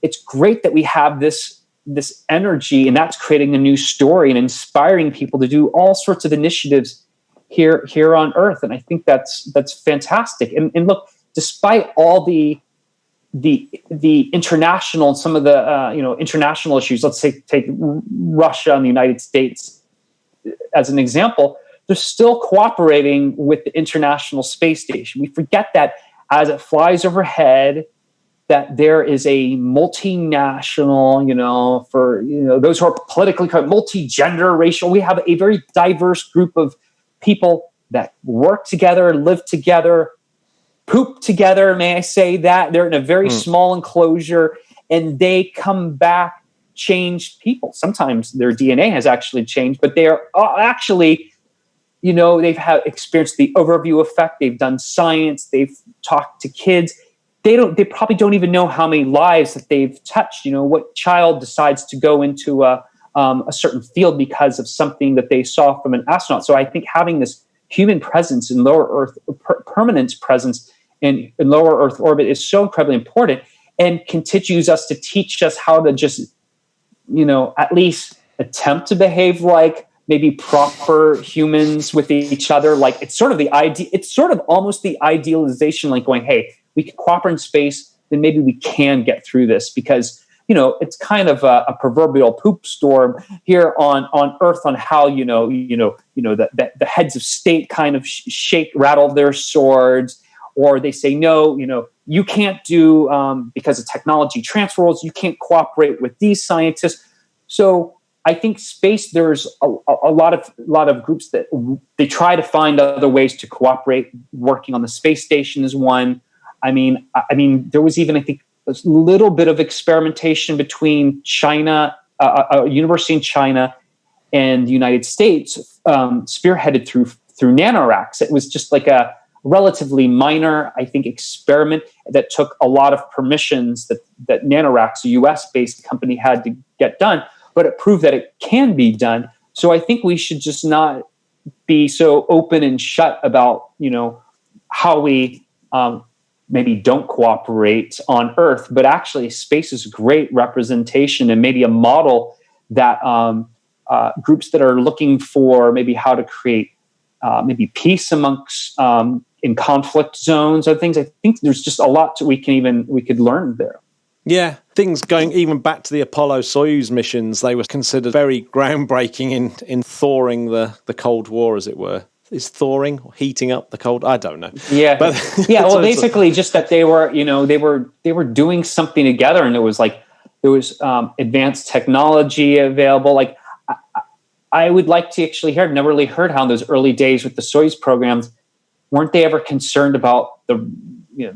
it's great that we have this energy, and that's creating a new story and inspiring people to do all sorts of initiatives here on Earth. And I think that's fantastic. And look, despite all the international, some of the international issues, let's say take Russia and the United States as an example, they're still cooperating with the International Space Station. We forget that as it flies overhead, that there is a multinational, for those who are politically correct, multi-gender, racial. We have a very diverse group of people that work together, live together, poop together. May I say that? They're in a very small enclosure, and they come back changed people. Sometimes their DNA has actually changed, but they are actually they've experienced the overview effect. They've done science. They've talked to kids. They probably don't even know how many lives that they've touched. What child decides to go into a certain field because of something that they saw from an astronaut. So I think having this human presence in lower Earth, permanent presence in lower Earth orbit is so incredibly important, and continues us to teach us how to just, at least attempt to behave like maybe proper humans with each other. Like it's sort of almost the idealization, like going, hey, we can cooperate in space, then maybe we can get through this, because it's kind of a proverbial poop storm here on Earth on how the heads of state kind of rattle their swords, or they say no, you can't do because of technology transfer rules, you can't cooperate with these scientists. So I think space, there's a lot of groups that they try to find other ways to cooperate. Working on the space station is one. I mean, there was even, I think, a little bit of experimentation between China, a university in China, and the United States, spearheaded through nanoracks. It was just like a relatively minor, I think, experiment that took a lot of permissions that nanoracks, a U.S.-based company, had to get done, but it proved that it can be done. So I think we should just not be so open and shut about, how we maybe don't cooperate on Earth, but actually space is a great representation and maybe a model that groups that are looking for maybe how to create maybe peace amongst in conflict zones or things. I think there's just a lot we could learn there. Yeah, things going even back to the Apollo-Soyuz missions, they were considered very groundbreaking in thawing the Cold War, as it were. Is thawing or heating up the cold? I don't know. Yeah, but yeah. Well, basically, just that they were doing something together, and there was advanced technology available. Like I would like to actually hear. I've never really heard how in those early days with the Soyuz programs, weren't they ever concerned about the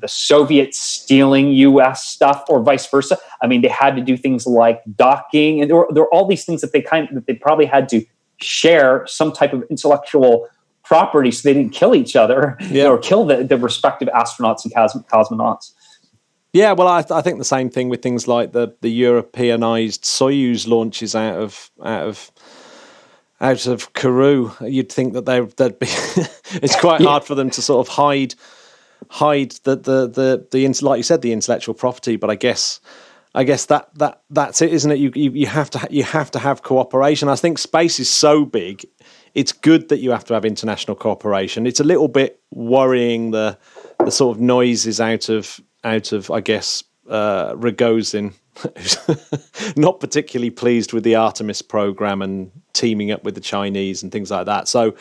Soviets stealing U.S. stuff or vice versa? I mean, they had to do things like docking, and there were all these things that they probably had to share some type of intellectual property, so they didn't kill each other, or kill the respective astronauts and cosmonauts. Yeah, well, I think the same thing with things like the Europeanized Soyuz launches out of Kourou. You'd think that they'd be. It's quite hard for them to sort of hide the like you said, the intellectual property. But I guess that's it, isn't it? You have to have cooperation. I think space is so big. It's good that you have to have international cooperation. It's a little bit worrying the sort of noises out of I guess Rogozin, who's not particularly pleased with the Artemis program and teaming up with the Chinese and things like that. So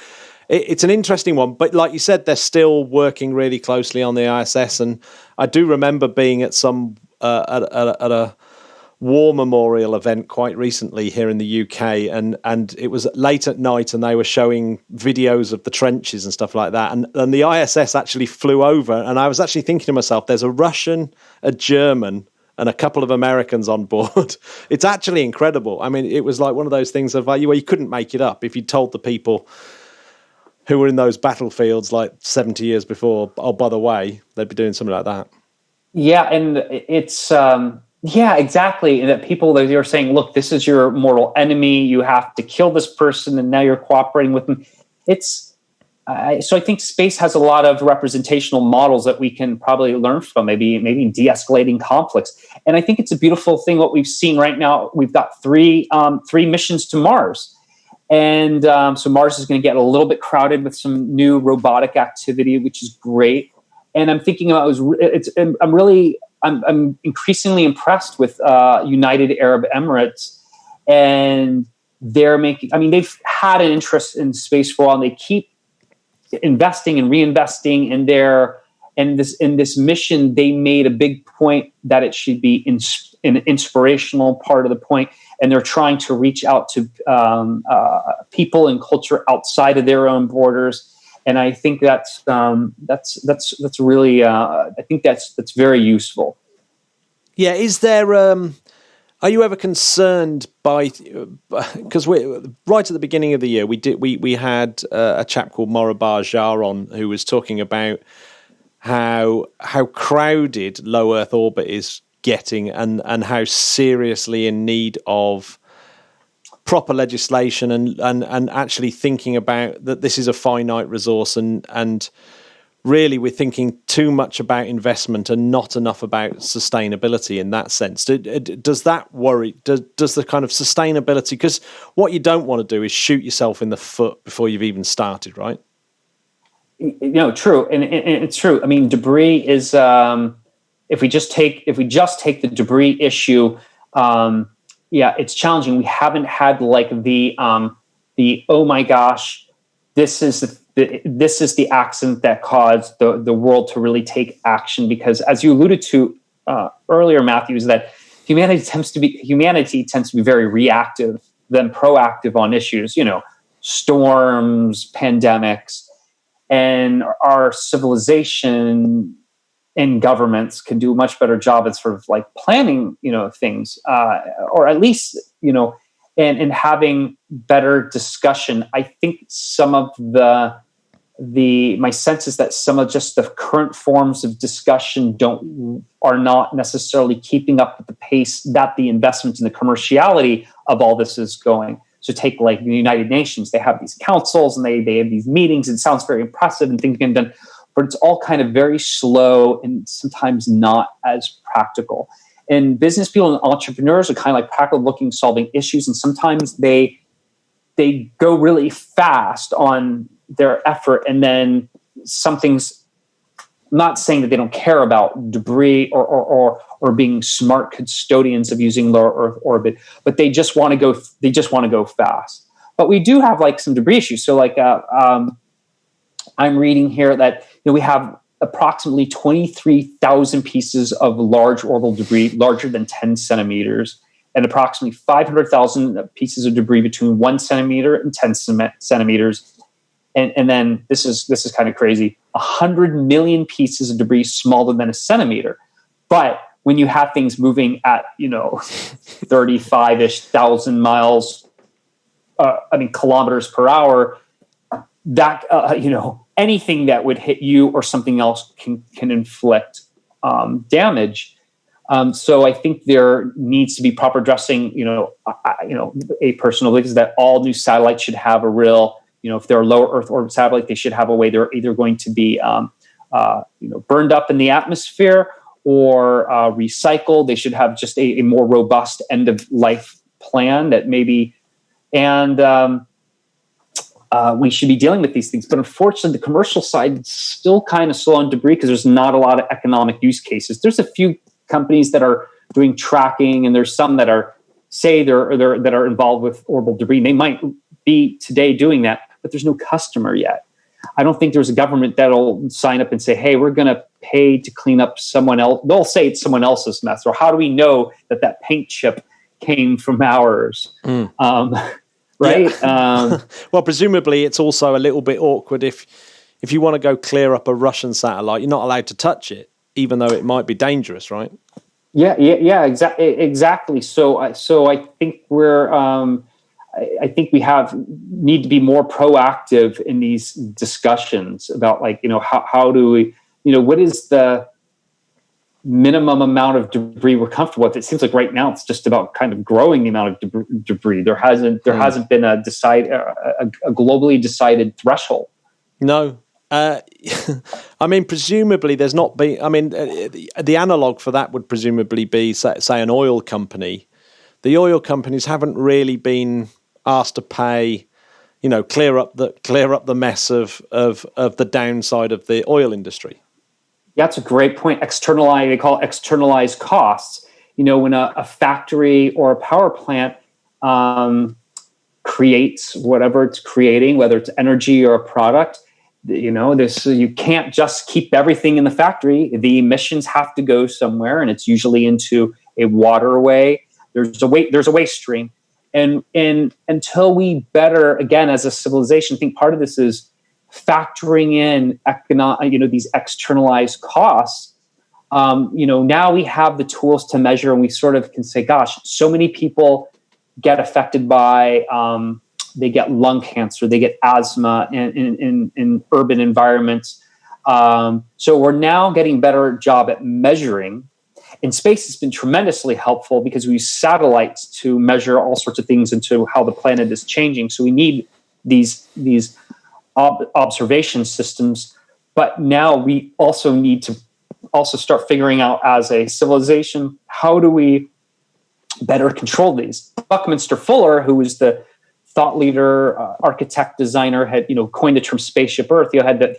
it's an interesting one. But like you said, they're still working really closely on the ISS. And I do remember being at some at a war memorial event quite recently here in the UK, and it was late at night, and they were showing videos of the trenches and stuff like that, and the ISS actually flew over, and I was actually thinking to myself, there's a Russian, a German, and a couple of Americans on board. It's actually incredible. I mean, it was like one of those things of where you couldn't make it up if you told the people who were in those battlefields like 70 years before, oh, by the way, they'd be doing something like that. Yeah, and it's yeah, exactly. And that people, they're saying, look, this is your mortal enemy. You have to kill this person, and now you're cooperating with them. So I think space has a lot of representational models that we can probably learn from, maybe de-escalating conflicts. And I think it's a beautiful thing what we've seen right now. We've got three missions to Mars. And so Mars is going to get a little bit crowded with some new robotic activity, which is great. And I'm thinking about I'm increasingly impressed with United Arab Emirates, and they've had an interest in space for a while, and they keep investing and reinvesting in this mission. They made a big point that it should be an inspirational part of the point, and they're trying to reach out to people and culture outside of their own borders. And I think that's really I think that's very useful. Yeah, is there Are you ever concerned by, because right at the beginning of the year we had a chap called Robert Jacobson on who was talking about how crowded low Earth orbit is getting and how seriously in need of proper legislation and actually thinking about that this is a finite resource and really we're thinking too much about investment and not enough about sustainability in that sense. Does that worry? Does the kind of sustainability, because what you don't want to do is shoot yourself in the foot before you've even started, right? True. And it's true. I mean, debris is, if we just take the debris issue, it's challenging. We haven't had like the oh my gosh, this is the accident that caused the world to really take action, because as you alluded to earlier, Matthew, is that humanity tends to be very reactive than proactive on issues, storms, pandemics, and our civilization and governments can do a much better job at sort of like planning, things, or at least, and having better discussion. I think some of my sense is that some of just the current forms of discussion are not necessarily keeping up with the pace that the investment and the commerciality of all this is going. So take like the United Nations, they have these councils and they have these meetings. It sounds very impressive and things get done, but it's all kind of very slow and sometimes not as practical. And business people and entrepreneurs are kind of like practical looking, solving issues. And sometimes they go really fast on their effort. And then something's, I'm not saying that they don't care about debris or being smart custodians of using low Earth orbit, but they just want to go fast. But we do have like some debris issues. So like, I'm reading here that we have approximately 23,000 pieces of large orbital debris larger than 10 centimeters, and approximately 500,000 pieces of debris between 1 centimeter and 10 centimeters. And then this is kind of crazy, 100 million pieces of debris smaller than a centimeter. But when you have things moving at 35-ish thousand miles, kilometers per hour, that anything that would hit you or something else can inflict damage. So I think there needs to be proper addressing. A personal belief is that all new satellites should have a real, if they're a low Earth orbit satellite, they should have a way they're either going to be burned up in the atmosphere or recycled. They should have just a more robust end of life plan that maybe, and we should be dealing with these things. But unfortunately, the commercial side is still kind of slow on debris because there's not a lot of economic use cases. There's a few companies that are doing tracking, and there's some that are that are involved with orbital debris. And they might be today doing that, but there's no customer yet. I don't think there's a government that'll sign up and say, hey, we're going to pay to clean up someone else. They'll say it's someone else's mess. Or how do we know that paint chip came from ours? Right? Yeah. Well, presumably it's also a little bit awkward if you want to go clear up a Russian satellite, you're not allowed to touch it, even though it might be dangerous, right? Yeah, exactly. So I think I think we need to be more proactive in these discussions about how do we, what is the minimum amount of debris we're comfortable with. It seems like right now it's just about kind of growing the amount of debris. There hasn't been a globally decided threshold. No. Presumably there's not been, the analog for that would presumably be say an oil company. The oil companies haven't really been asked to pay, clear up the mess of the downside of the oil industry. Yeah, that's a great point. They call it externalized costs. When a factory or a power plant creates whatever it's creating, whether it's energy or a product, you can't just keep everything in the factory. The emissions have to go somewhere, and it's usually into a waterway. There's a waste stream, and until we better, again, as a civilization, I think part of this is factoring in these externalized costs now we have the tools to measure, and we sort of can say, gosh, so many people get affected by, they get lung cancer, they get asthma in urban environments. So we're now getting better job at measuring. And space has been tremendously helpful because we use satellites to measure all sorts of things into how the planet is changing. So we need these observation systems. But now we also need to also start figuring out as a civilization, how do we better control these? Buckminster Fuller, who was the thought leader, architect, designer, had coined the term spaceship Earth.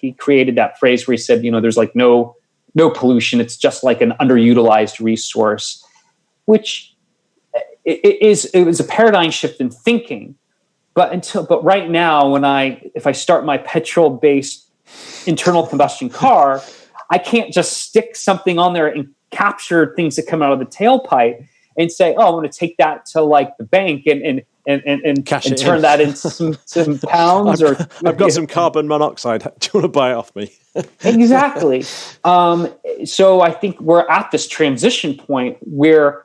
He created that phrase where he said, there's like no pollution. It's just like an underutilized resource, which it was a paradigm shift in thinking. But right now, if I start my petrol-based internal combustion car, I can't just stick something on there and capture things that come out of the tailpipe and say, "Oh, I'm going to take that to like the bank and turn that into some pounds." I've got some carbon monoxide. Do you want to buy it off me? Exactly. So I think we're at this transition point where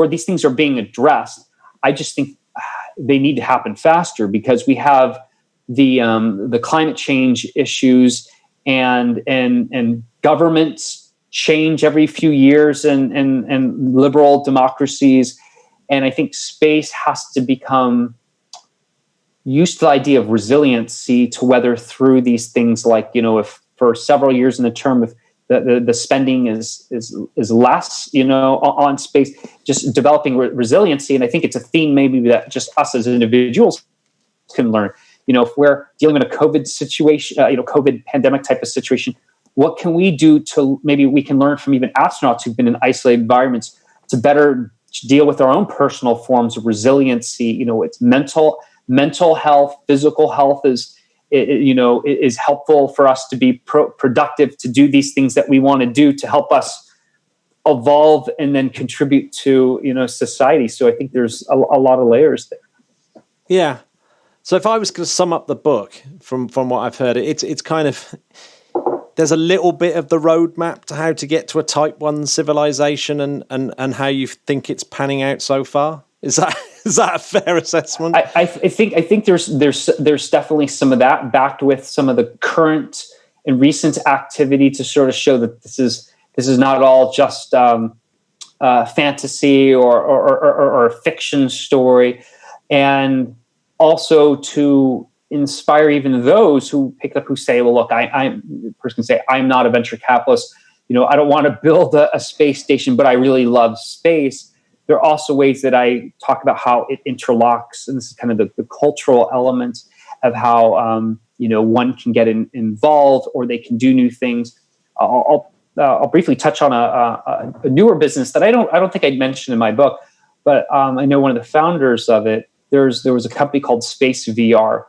these things are being addressed. I just think they need to happen faster because we have the climate change issues and governments change every few years and liberal democracies. And I think space has to become used to the idea of resiliency to weather through these things. Like, if for several years in the term, if the spending is less, on space, just developing resiliency. And I think it's a theme maybe that just us as individuals can learn. If we're dealing with a COVID situation, COVID pandemic type of situation, what can we do to maybe we can learn from even astronauts who've been in isolated environments to better deal with our own personal forms of resiliency. It's mental health, physical health is helpful for us to be productive, to do these things that we want to do to help us evolve and then contribute to, society. So I think there's a lot of layers there. Yeah. So if I was going to sum up the book from what I've heard, it's kind of, there's a little bit of the roadmap to how to get to a Type 1 civilization and how you think it's panning out so far. Is that a fair assessment? I think there's definitely some of that backed with some of the current and recent activity to sort of show that this is not all just fantasy or a fiction story, and also to inspire even those who say, well, look, I'm not a venture capitalist. I don't want to build a space station, but I really love space. There are also ways that I talk about how it interlocks, and this is kind of the cultural element of how one can get involved or they can do new things. I'll briefly touch on a newer business that I don't think I'd mentioned in my book, but I know one of the founders of it. There was a company called Space VR,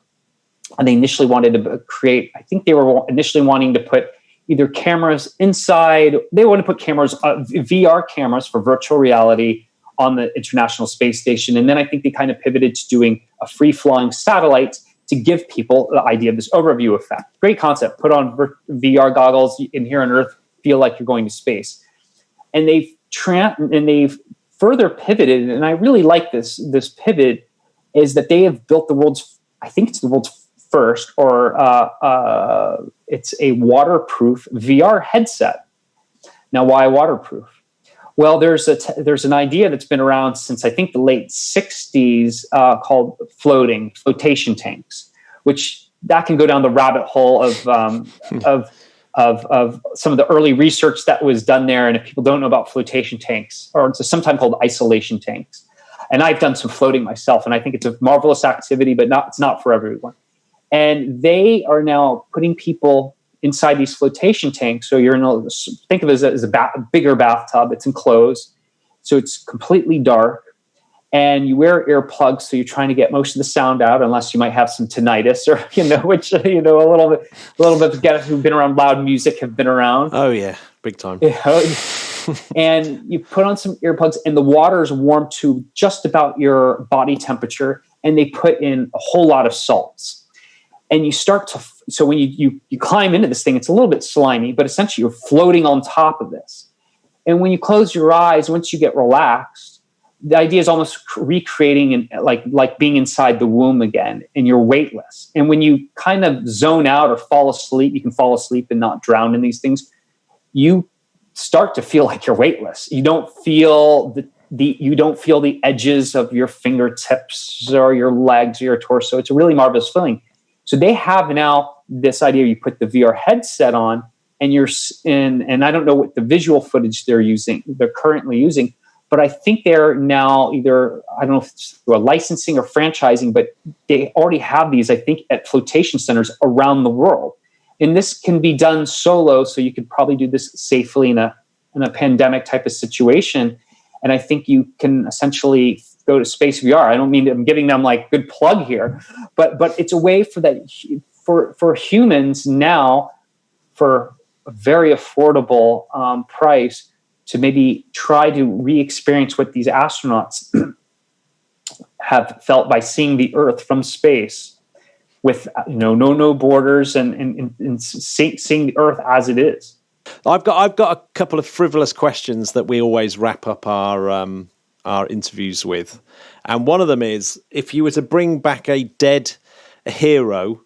and they initially wanted to create. I think they were initially wanting to put either cameras inside. They wanted to put cameras, VR cameras for virtual reality on the International Space Station. And then I think they kind of pivoted to doing a free-flying satellite to give people the idea of this overview effect. Great concept. Put on VR goggles in here on Earth, feel like you're going to space. And they've further pivoted, and I really like this pivot, is that they have built the world's first, or it's a waterproof VR headset. Now, why waterproof? Well, there's an idea that's been around since I think the late 60s called flotation tanks, which that can go down the rabbit hole of some of the early research that was done there. And if people don't know about flotation tanks, or it's sometimes called isolation tanks, and I've done some floating myself, and I think it's a marvelous activity, but it's not for everyone. And they are now putting people inside these flotation tanks. So think of it as a bigger bathtub. It's enclosed, so it's completely dark, and you wear earplugs, so you're trying to get most of the sound out, unless you might have some tinnitus or which a little bit of guys who've been around loud music have been around. Oh yeah, big time. And you put on some earplugs, and the water is warm to just about your body temperature, and they put in a whole lot of salts. And you start to, so when you climb into this thing, it's a little bit slimy, but essentially you're floating on top of this. And when you close your eyes, once you get relaxed, the idea is almost recreating like being inside the womb again, and you're weightless. And when you kind of zone out or fall asleep, you can fall asleep and not drown in these things. You start to feel like you're weightless. You don't feel you don't feel the edges of your fingertips or your legs or your torso. It's a really marvelous feeling. So they have now this idea: you put the VR headset on, and you're in. And I don't know what the visual footage they're currently using, but I think they're now either, I don't know if it's through a licensing or franchising, but they already have these, I think, at flotation centers around the world. And this can be done solo, so you could probably do this safely in a pandemic type of situation. And I think you can essentially go to Space VR. I don't mean I'm giving them like good plug here, but it's a way for humans now, for a very affordable price, to maybe try to re-experience what these astronauts have felt by seeing the Earth from space, with no borders, and seeing the Earth as it is. I've got a couple of frivolous questions that we always wrap up our interviews with, and one of them is, if you were to bring back a dead hero,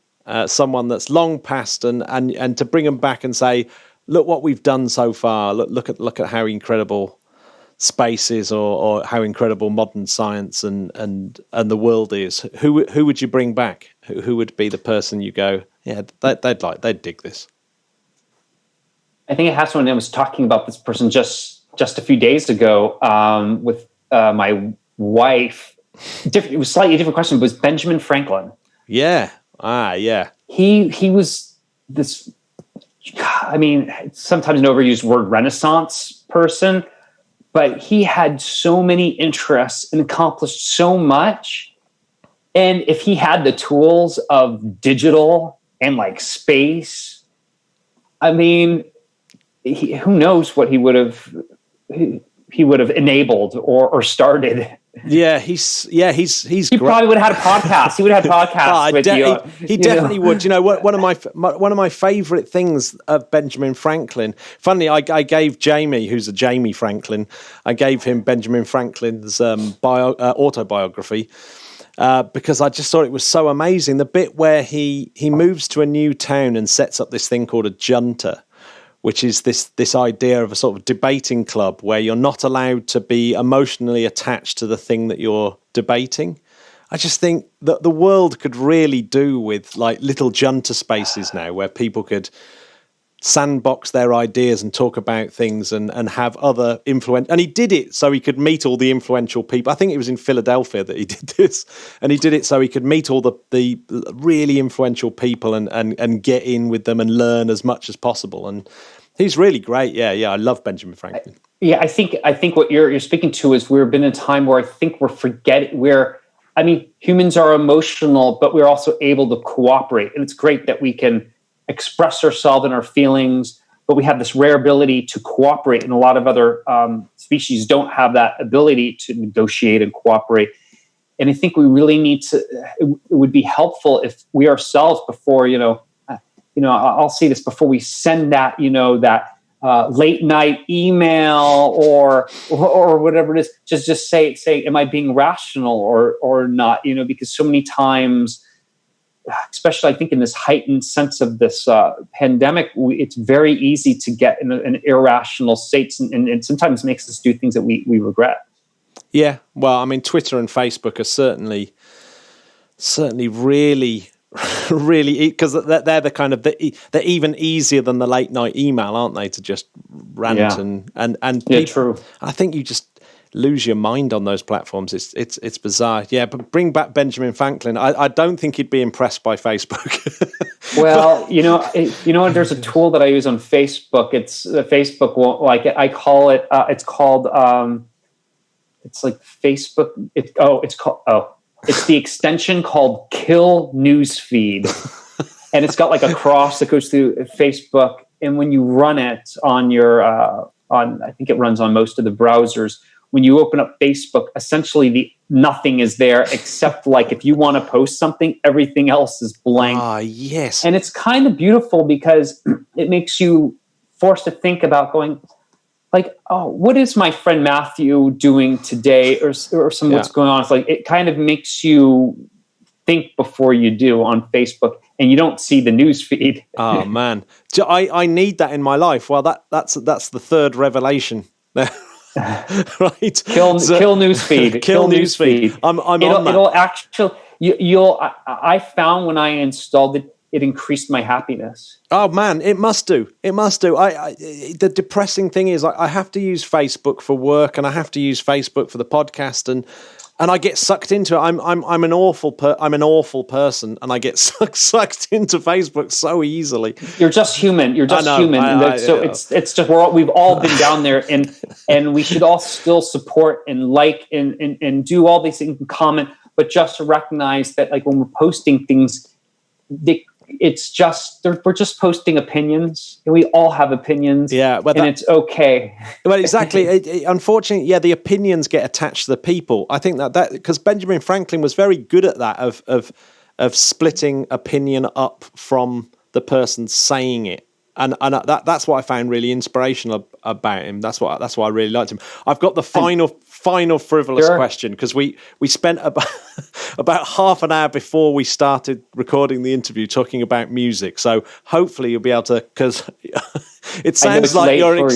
someone that's long passed, and to bring them back and say, look what we've done so far. Look at how incredible space is, or how incredible modern science and the world is. Who would you bring back? Who would be the person you go, yeah, they'd dig this? I think it has someone. I was talking about this person just a few days ago with my wife. It was a slightly different question, but it was Benjamin Franklin. Yeah. Yeah. He was this, I mean, sometimes an overused word, Renaissance person, but he had so many interests and accomplished so much. And if he had the tools of digital and like space, I mean, who knows what he would have enabled or started. Yeah, he's He probably would have had a podcast. He would have had podcasts with you. He definitely would. You know, one of my favorite things of Benjamin Franklin. Funnily, I gave Jamie, who's a Jamie Franklin, I gave him Benjamin Franklin's autobiography because I just thought it was so amazing. The bit where he moves to a new town and sets up this thing called a junta, which is this idea of a sort of debating club where you're not allowed to be emotionally attached to the thing that you're debating. I just think that the world could really do with like little junta spaces now where people could sandbox their ideas and talk about things and have other influence. And he did it so he could meet all the influential people. I think it was in Philadelphia that he did this, and he did it so he could meet all the really influential people and get in with them and learn as much as possible. And he's really great. Yeah. I love Benjamin Franklin. Yeah, I think what you're speaking to is we've been in a time where I think humans are emotional, but we're also able to cooperate. And it's great that we can express ourselves and our feelings, but we have this rare ability to cooperate, and a lot of other species don't have that ability to negotiate and cooperate. And I think we really need to, it would be helpful if we ourselves, before, I'll say this, before we send that, late night email or whatever it is, just say, am I being rational or not? Because so many times, especially I think in this heightened sense of this pandemic, it's very easy to get in an irrational state, and sometimes makes us do things that we regret. Yeah. Well, I mean, Twitter and Facebook are certainly really, really, because they're the kind of, they're even easier than the late night email, aren't they? To just rant and yeah, true. I think you just lose your mind on those platforms. It's bizarre. Yeah, but bring back Benjamin Franklin. I don't think he'd be impressed by Facebook. Well, there's a tool that I use on Facebook. It's Facebook won't like it. I call it. It's called. It's like Facebook. It's the extension called Kill Newsfeed, and it's got like a cross that goes through Facebook. And when you run it on your I think it runs on most of the browsers. when you open up Facebook, essentially nothing is there except like if you want to post something, everything else is blank. Yes. And it's kind of beautiful because it makes you forced to think about going like, oh, what is my friend Matthew doing today, or some what's going on? It's like it kind of makes you think before you do on Facebook, and you don't see the news feed. Oh man, I need that in my life. Well, that's the third revelation. Right, kill newsfeed. Kill newsfeed. I'm on that. It'll actually I found when I installed it, it increased my happiness. Oh man, it must do. The depressing thing is I have to use Facebook for work, and I have to use Facebook for the podcast, and I get sucked into it. I'm an awful person, and I get sucked into Facebook so easily. You're just human. You're just human. It's just we've all been down there, and we should all still support and like and do all these things and comment, but just to recognize that like when we're posting things, we're just posting opinions, and we all have opinions. Yeah, and it's okay. Well, exactly. Unfortunately, the opinions get attached to the people. I think that because Benjamin Franklin was very good at that of splitting opinion up from the person saying it. And that's what I found really inspirational about him. That's why I really liked him. I've got the final frivolous question, because we spent about half an hour before we started recording the interview talking about music. So hopefully you'll be able to, because it sounds like you're an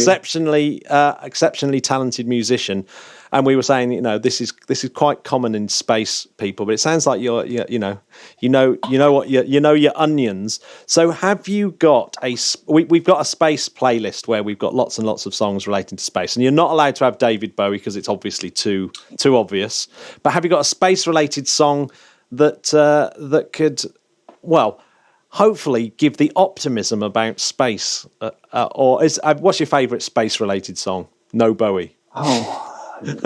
exceptionally talented musician. And we were saying, this is quite common in space people, but it sounds like you know your onions. So have you got we've got a space playlist where we've got lots and lots of songs relating to space, and you're not allowed to have David Bowie because it's obviously too obvious. But have you got a space related song that could, well, hopefully give the optimism about space? What's your favourite space related song? No Bowie. Oh.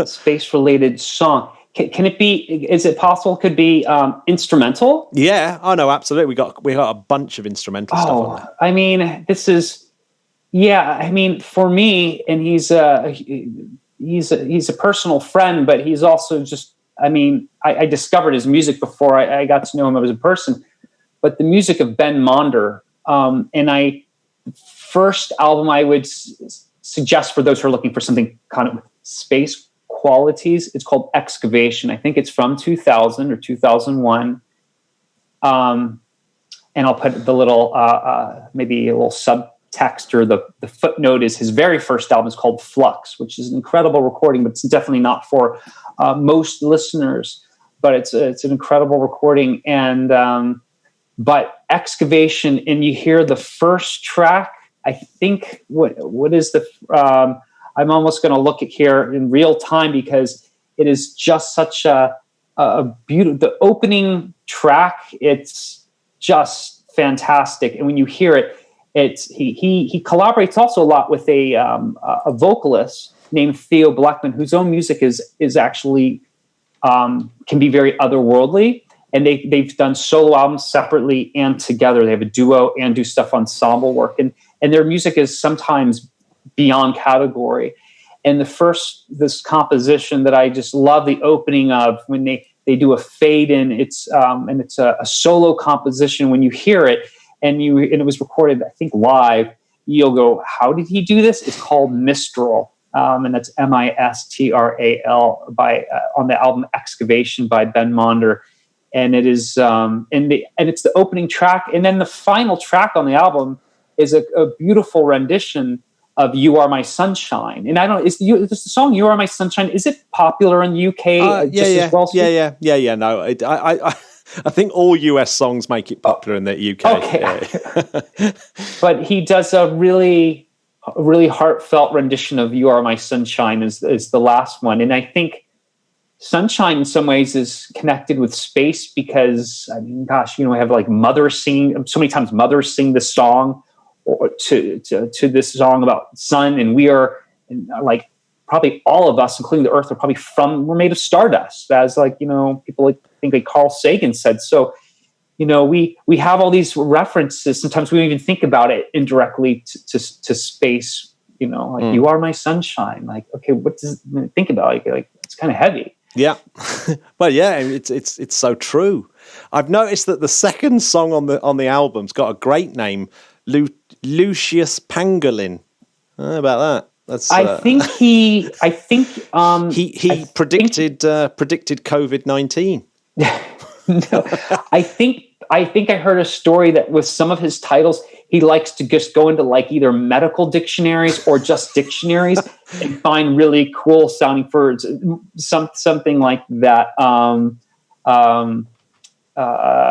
Space-related song. Can it be? Is it possible? Could be instrumental? Yeah, I know, absolutely. We got a bunch of instrumental stuff on there. I mean, this is. Yeah, I mean, for me, and he's a personal friend, but he's also just. I mean, I discovered his music before I got to know him as a person, but the music of Ben Monder, first album I would suggest for those who are looking for something kind of space qualities, it's called Excavation. I think it's from 2000 or 2001. And I'll put the little, maybe a little subtext, or the footnote is his very first album is called Flux, which is an incredible recording, but it's definitely not for most listeners, but it's an incredible recording. And, but Excavation, and you hear the first track, I think, what is the, I'm almost going to look at here in real time because it is just such a beautiful, the opening track, it's just fantastic. And when you hear it, he collaborates also a lot with a vocalist named Theo Blackman, whose own music is actually, can be very otherworldly. And they've done solo albums separately and together. They have a duo and do stuff ensemble work. And their music is sometimes beyond category. And this composition that I just love the opening of, when they do a fade in, it's a solo composition. When you hear it, and it was recorded, I think, live, you'll go, how did he do this? It's called Mistral. And that's Mistral by on the album Excavation by Ben Monder. And it is and it's the opening track, and then the final track on the album is a beautiful rendition of "You Are My Sunshine." And I don't know, is the song "You Are My Sunshine," is it popular in the UK? Yeah. No, I think all US songs make it popular in the UK. Okay, yeah. But he does a really heartfelt rendition of "You Are My Sunshine" is the last one, and I think Sunshine in some ways is connected with space because, I mean, gosh, we have like mothers singing, so many times mothers sing this song or to this song about sun, and we are, like, probably all of us, including the Earth, we're made of stardust, as people think like Carl Sagan said. So, we have all these references. Sometimes we don't even think about it indirectly to space, You are my sunshine. Like, okay, what does it think about? Like it's kind of heavy. Yeah. Well, yeah, it's so true. I've noticed that the second song on the album's got a great name, Lucius Pangolin. How about that? That's I think he predicted COVID-19. No, I think I heard a story that with some of his titles, he likes to just go into like either medical dictionaries or just dictionaries and find really cool sounding words, something like that. I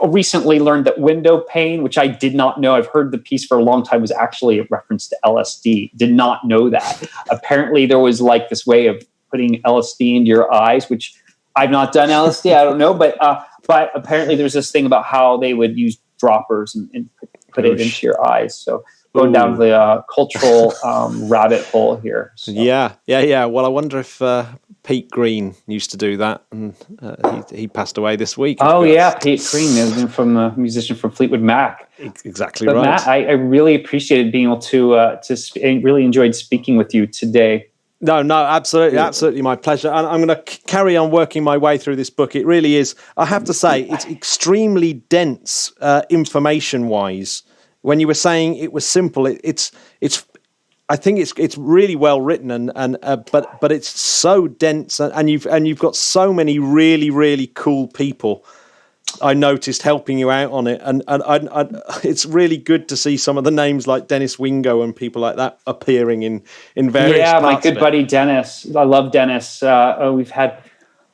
recently learned that window pane, which I did not know, I've heard the piece for a long time, was actually a reference to LSD. Did not know that. Apparently there was like this way of putting LSD into your eyes, which I've not done LSD. I don't know, but apparently there's this thing about how they would use droppers and put it into your eyes. So going down the cultural rabbit hole here. So. Yeah. Well, I wonder if Pete Green used to do that, and he passed away this week. Oh yeah, Pete Green, from a musician from Fleetwood Mac. Exactly but right. Matt, I really appreciated being able to really enjoyed speaking with you today. No, absolutely my pleasure. And I'm going to carry on working my way through this book. It really is, I have to say, it's extremely dense information-wise. When you were saying it was simple, it's I think it's really well written, but it's so dense, and you've got so many really, really cool people I noticed helping you out on it, and it's really good to see some of the names like Dennis Wingo and people like that appearing in various. Yeah, parts my good buddy Dennis. I love Dennis. We've had,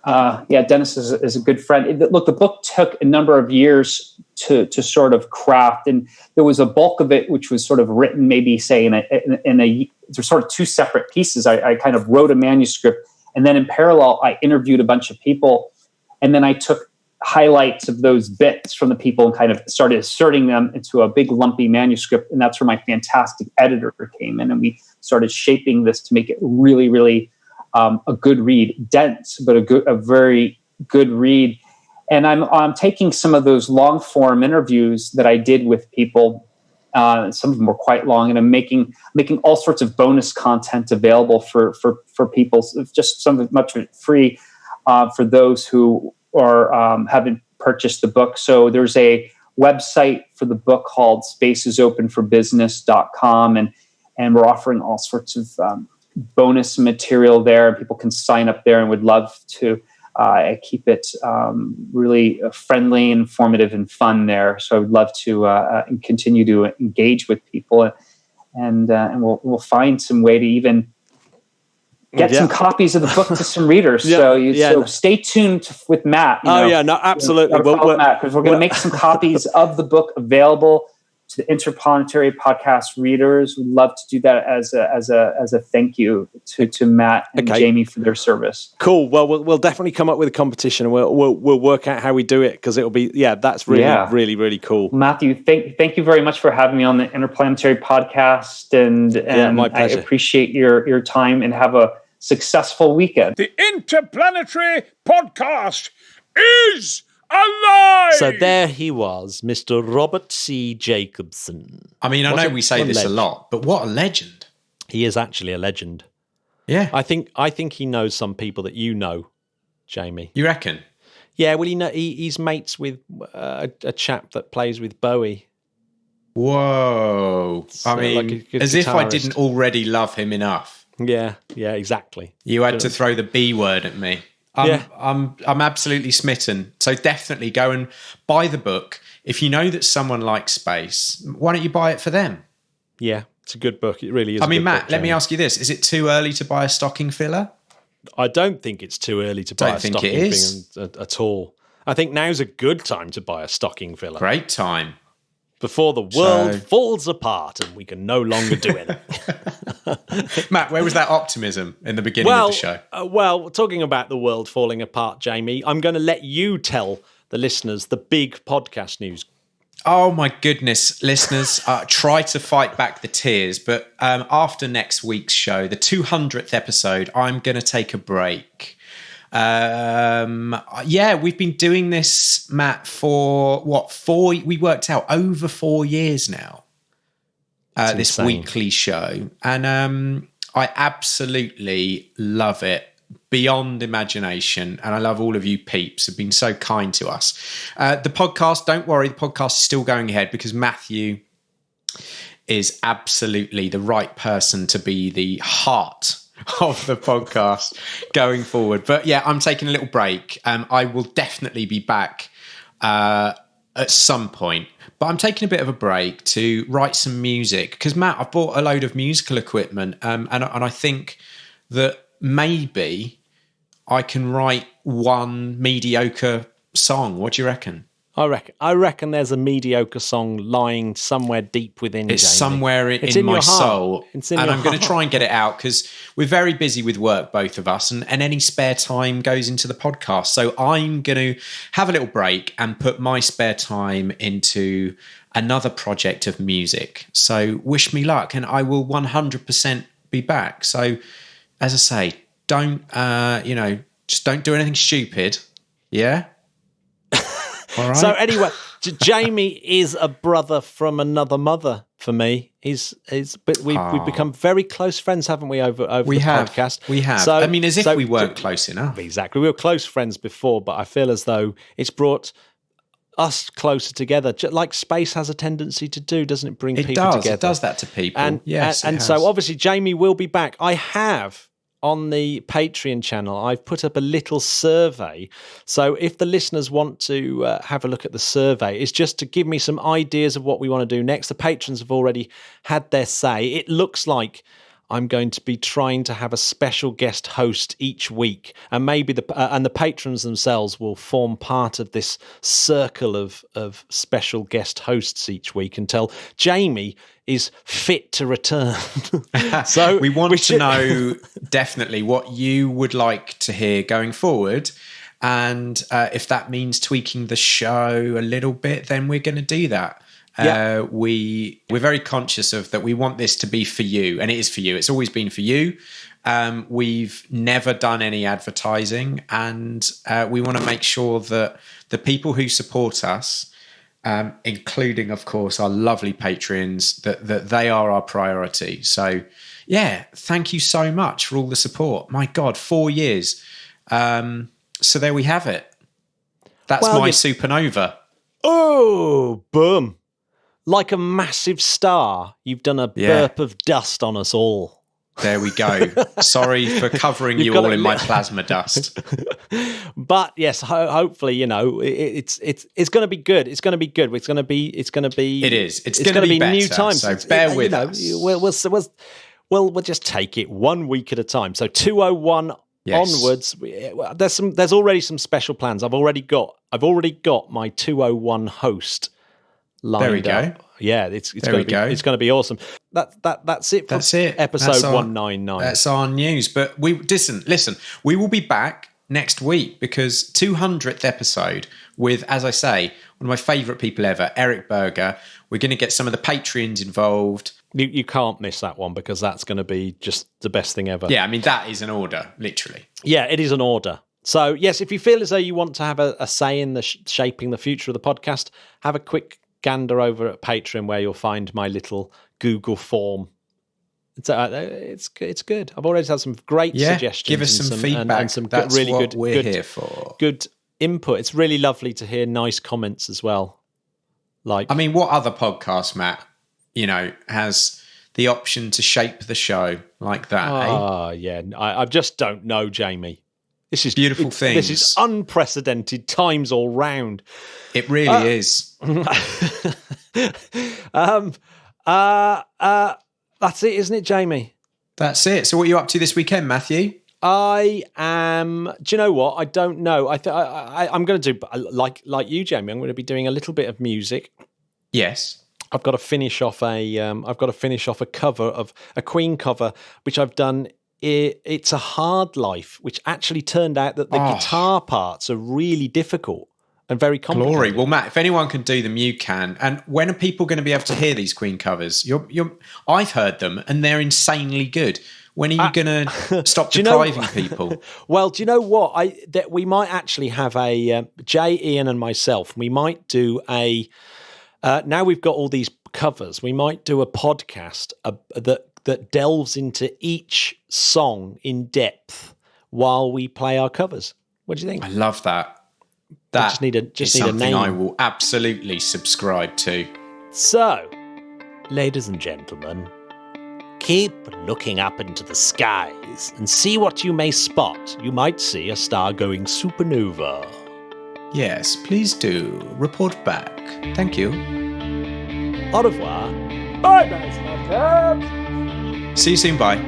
Dennis is a good friend. Look, the book took a number of years to sort of craft, and there was a bulk of it which was sort of written, maybe say in a there's sort of two separate pieces. I kind of wrote a manuscript, and then in parallel, I interviewed a bunch of people, and then I took highlights of those bits from the people and kind of started inserting them into a big lumpy manuscript. And that's where my fantastic editor came in, and we started shaping this to make it really, really a good read, dense, but a very good read. And I'm taking some of those long form interviews that I did with people. Some of them were quite long, and I'm making all sorts of bonus content available for people, just some of it much of it free for those who or haven't purchased the book. So there's a website for the book called spacesopenforbusiness.com, and we're offering all sorts of bonus material there. People can sign up there and would love to keep it really friendly, informative, and fun there. So I would love to continue to engage with people, and we'll find some way to even get some copies of the book to some readers. So stay tuned with Matt. Absolutely. Matt, because we're going to make some copies of the book available to the Interplanetary podcast readers. We'd love to do that as a thank you to Matt and Jamie for their service. Cool. Well, we'll definitely come up with a competition, and we'll work out how we do it, because it'll be that's really, really cool. Matthew, thank you very much for having me on the Interplanetary podcast, and my pleasure. I appreciate your time, and have a successful weekend. The Interplanetary podcast is alive! So there he was, Mr. Robert C. Jacobson. I mean, I know we say this a lot, but what a legend. He is actually a legend. Yeah. I think he knows some people that you know, Jamie. You reckon? Yeah, well, he's mates with a chap that plays with Bowie. Whoa. So, I mean, like a as guitarist. if I didn't already love him enough. Yeah, exactly. You had to throw the B word at me. I'm absolutely smitten. So definitely go and buy the book. If you know that someone likes space, why don't you buy it for them? Yeah, it's a good book. It really is. I mean, Matt, let me ask you this. Is it too early to buy a stocking filler? I don't think it's too early to buy a stocking filler at all. I think now's a good time to buy a stocking filler. Great time. Before the world falls apart and we can no longer do it. Matt, where was that optimism in the beginning of the show? Well, talking about the world falling apart, Jamie, I'm going to let you tell the listeners the big podcast news. Oh, my goodness, listeners, try to fight back the tears. But after next week's show, the 200th episode, I'm going to take a break. We've been doing this, Matt, for we worked out over 4 years now. this weekly show. And I absolutely love it beyond imagination. And I love all of you peeps who've been so kind to us. The podcast, don't worry, the podcast is still going ahead because Matthew is absolutely the right person to be the heart of the podcast going forward. But yeah, I'm taking a little break. I will definitely be back at some point, but I'm taking a bit of a break to write some music because, Matt, I've bought a load of musical equipment, and I think that maybe I can write one mediocre song. What do you reckon? I reckon there's a mediocre song lying somewhere deep within. It's Jamie. somewhere in my soul, and I'm going to try and get it out because we're very busy with work, both of us, and any spare time goes into the podcast. So I'm going to have a little break and put my spare time into another project of music. So wish me luck, and I will 100% be back. So as I say, don't just don't do anything stupid. Yeah. All right. So anyway, Jamie is a brother from another mother for me. But we've become very close friends, haven't we? Over the podcast, we have. So, I mean, as if we weren't close enough. Exactly, we were close friends before, but I feel as though it's brought us closer together, like space has a tendency to do, doesn't it? Bring people together. It does that to people. And yes, and so obviously Jamie will be back. I have. On the Patreon channel, I've put up a little survey. So if the listeners want to have a look at the survey, it's just to give me some ideas of what we want to do next. The patrons have already had their say. It looks like I'm going to be trying to have a special guest host each week, and maybe the patrons themselves will form part of this circle of special guest hosts each week until Jamie is fit to return. So we want to know definitely what you would like to hear going forward. And if that means tweaking the show a little bit, then we're going to do that. Yeah. We're very conscious of that. We want this to be for you, and it is for you. It's always been for you. We've never done any advertising, and we want to make sure that the people who support us, including, of course, our lovely Patreons, that they are our priority. So, yeah, thank you so much for all the support. My God, 4 years. So there we have it. That's my supernova. Oh, boom. Like a massive star, you've done a burp of dust on us all. There we go. Sorry for covering you all in my plasma dust. But yes, hopefully, it's going to be good. It's going to be good. It's going to be. It is. It's going to be better, new times. So bear with us. We'll just take it 1 week at a time. So 201 onwards. There's already some special plans. I've already got my 201 host. There we go. Up. Yeah, it's going to be awesome. That's it. That's it. Episode 199. That's our news. But listen. We will be back next week because 200th episode with, as I say, one of my favourite people ever, Eric Berger. We're going to get some of the Patreons involved. You can't miss that one because that's going to be just the best thing ever. Yeah, I mean that is an order, literally. Yeah, it is an order. So yes, if you feel as though you want to have a say in the shaping the future of the podcast, have a quick gander over at Patreon where you'll find my little Google form. It's good. I've already had some great suggestions. Give us some feedback. And some That's really what we're here for. Good input. It's really lovely to hear nice comments as well. Like, I mean, what other podcast, Matt, has the option to shape the show like that? Yeah. I just don't know, Jamie. This is beautiful things. This is unprecedented times all round. It really is. That's it, isn't it, Jamie? That's it. So what are you up to this weekend, Matthew? I am. Do you know what? I don't know. I'm going to do like you, Jamie. I'm going to be doing a little bit of music. Yes. I've got to finish off a cover of a Queen cover, which I've done. It's a Hard Life, which actually turned out that the guitar parts are really difficult and very complicated. Glory. Well, Matt, if anyone can do them, you can. And when are people going to be able to hear these Queen covers? I've heard them, and they're insanely good. When are you going to stop depriving people? Well, do you know what? That we might actually have a Jay, Ian, and myself. We might do a. Now we've got all these covers. We might do a podcast that delves into each song in depth while we play our covers. What do you think? I love that. That just need a something name. I will absolutely subscribe to. So, Ladies and gentlemen, keep looking up into the skies and see what you may spot. you might see a star going supernova. Yes, please do. Report back. Thank you. Au revoir. Bye, nice my friends. See you soon. Bye.